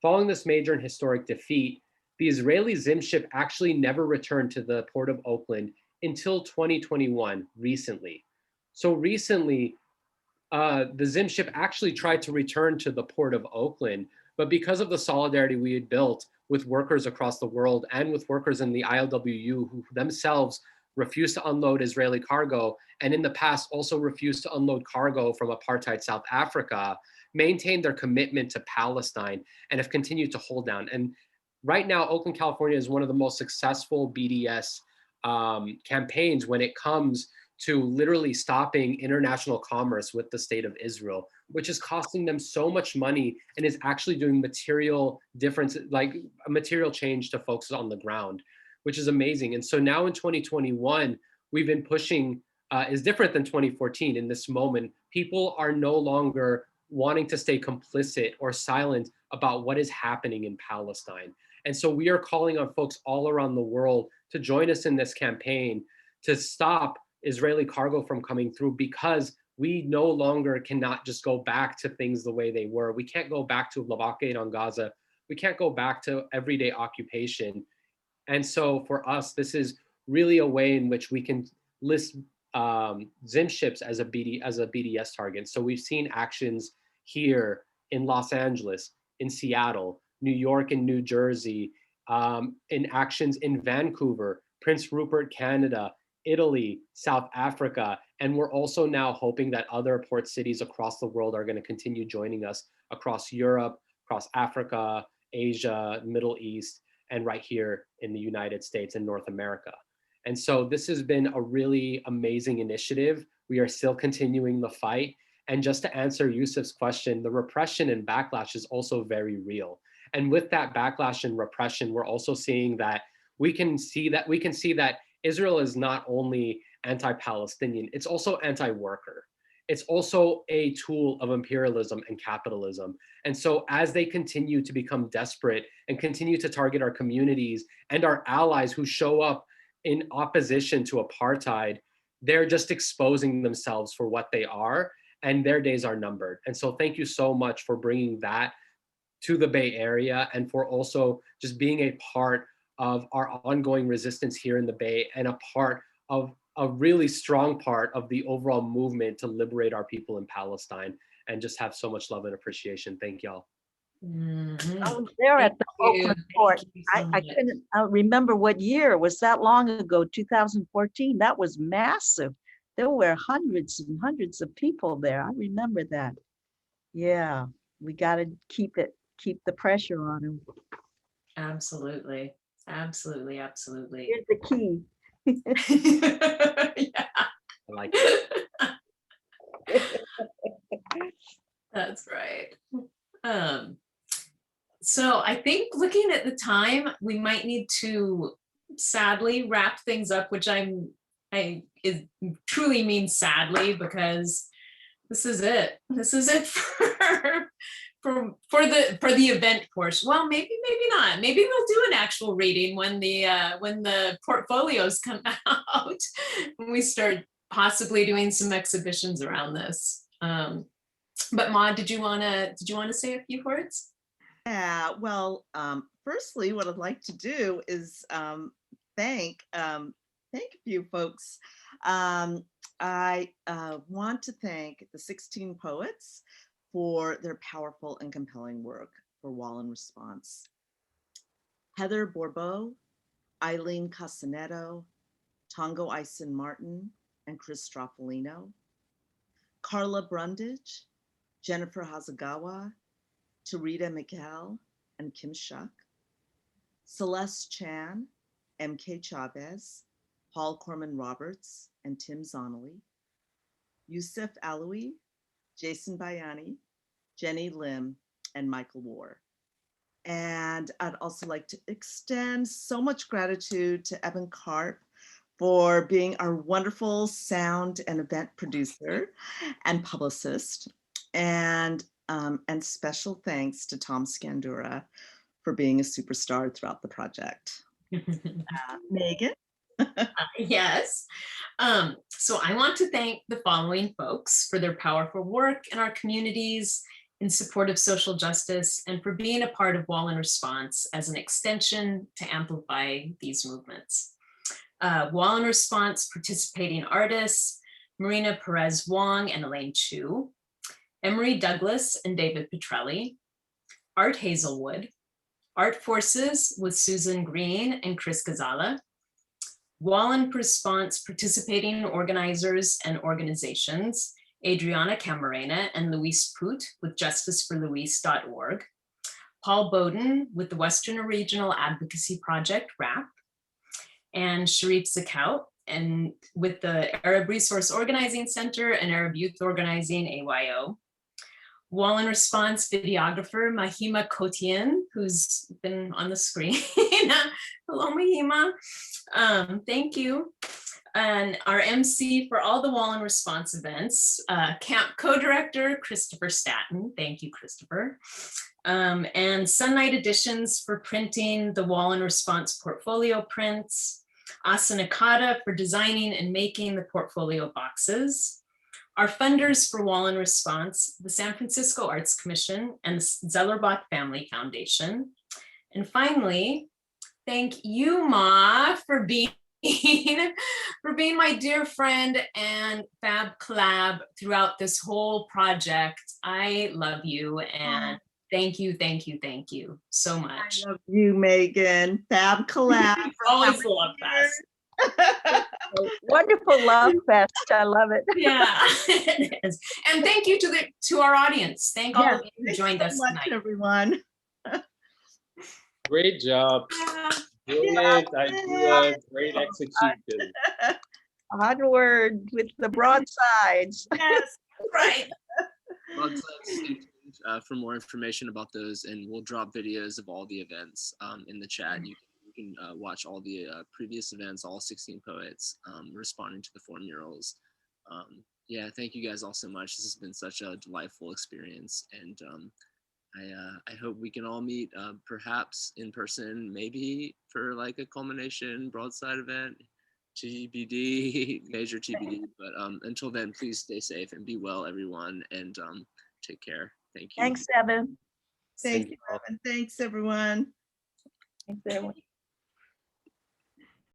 Following this major and historic defeat, the Israeli Zim ship actually never returned to the port of Oakland until 2021, recently. So recently, the Zim ship actually tried to return to the port of Oakland, but because of the solidarity we had built with workers across the world and with workers in the ILWU who themselves refused to unload Israeli cargo, and in the past also refused to unload cargo from apartheid South Africa, maintained their commitment to Palestine and have continued to hold down. And right now, Oakland, California is one of the most successful BDS campaigns when it comes to literally stopping international commerce with the state of Israel, which is costing them so much money and is actually doing material difference, like a material change to folks on the ground, which is amazing. And so now in 2021, we've been pushing, is different than 2014 in this moment. People are no longer wanting to stay complicit or silent about what is happening in Palestine. And so we are calling on folks all around the world to join us in this campaign to stop Israeli cargo from coming through, because we no longer cannot just go back to things the way they were. We can't go back to a blockade on Gaza. We can't go back to everyday occupation. And so for us, this is really a way in which we can list Zim ships as a BDS target. So we've seen actions here in Los Angeles, in Seattle, New York and New Jersey, in actions in Vancouver, Prince Rupert, Canada, Italy, South Africa, and we're also now hoping that other port cities across the world are going to continue joining us across Europe, across Africa, Asia, Middle East, and right here in the United States and North America. And so this has been a really amazing initiative. We are still continuing the fight. And just to answer Youssef's question, the repression and backlash is also very real. And with that backlash and repression, we're also seeing that we can see that Israel is not only anti-Palestinian, it's also anti-worker. It's also a tool of imperialism and capitalism. And so as they continue to become desperate and continue to target our communities and our allies who show up in opposition to apartheid, they're just exposing themselves for what they are, and their days are numbered. And so thank you so much for bringing that to the Bay Area and for also just being a part of our ongoing resistance here in the Bay and a part of a really strong part of the overall movement to liberate our people in Palestine, and just have so much love and appreciation. Thank y'all. I was there at the Oakland port. I couldn't remember what year. Was that long ago? 2014. That was massive. There were hundreds and hundreds of people there. I remember that. Yeah, we got to keep the pressure on them. Absolutely. Absolutely. Absolutely. Here's the key. Yeah. I like it. That's right. So I think looking at the time, we might need to sadly wrap things up, which it truly means sadly, because this is it. This is it for the event portion. Well, maybe not. Maybe we'll do an actual reading when the portfolios come out and we start possibly doing some exhibitions around this. But Maw, did you want to say a few words? Yeah, well, firstly, what I'd like to do is thank a few folks. I want to thank the 16 poets for their powerful and compelling work for Wall in Response. Heather Bourbeau, Eileen Casaneto, Tongo Ison Martin, and Chris Stroffolino. Carla Brundage, Jennifer Hasegawa, to Rita Mikkel and Kim Shuck, Celeste Chan, MK Chavez, Paul Corman Roberts, and Tim Zonnelly, Youssef Alaoui, Jason Bayani, Genny Lim, and Michael Warr. And I'd also like to extend so much gratitude to Evan Karp for being our wonderful sound and event producer and publicist. And special thanks to Tom Scandura for being a superstar throughout the project. Megan? Yes. So I want to thank the following folks for their powerful work in our communities in support of social justice and for being a part of Wall in Response as an extension to amplify these movements. Wall in Response participating artists, Marina Perez Wong and Elaine Chu, Emery Douglas and David Petrelli, Art Hazelwood, Art Forces with Susan Green and Chris Gazala, Wall in Response participating organizers and organizations, Adriana Camarena and Luis Put with justiceforluis.org, Paul Bowden with the Western Regional Advocacy Project, WRAP, and Sharif Zakout and with the Arab Resource Organizing Center and Arab Youth Organizing, AYO. Wall in Response videographer Mahima Kotian, who's been on the screen. Hello, Mahima. Thank you. And our MC for all the Wall in Response events, camp co-director Christopher Staton. Thank you, Christopher. And Sun Night Editions for printing the Wall in Response portfolio prints. Asa Nakata for designing and making the portfolio boxes. Our funders for Wall in Response, the San Francisco Arts Commission and the Zellerbach Family Foundation. And finally, thank you, Ma, for being my dear friend and fab collab throughout this whole project. I love you and thank you so much. I love you, Megan. Fab collab. Always love fest. Wonderful love fest. I love it. Yeah, it is. And thank you to our audience. Thank all of you who joined us tonight. Everyone. Great job. Brilliant idea. Great execution. Onward with the broadsides. Yes, right. Broadsides, stay tuned for more information about those, and we'll drop videos of all the events in the chat. You can watch all the previous events, all 16 poets responding to the 4 murals. Yeah, thank you guys all so much. This has been such a delightful experience, and I hope we can all meet perhaps in person, maybe for like a culmination broadside event, TBD, major TBD. But until then, please stay safe and be well, everyone, and take care. Thank you. Thanks, Evan. Thank you, Evan. Thanks, everyone. Thanks, everyone.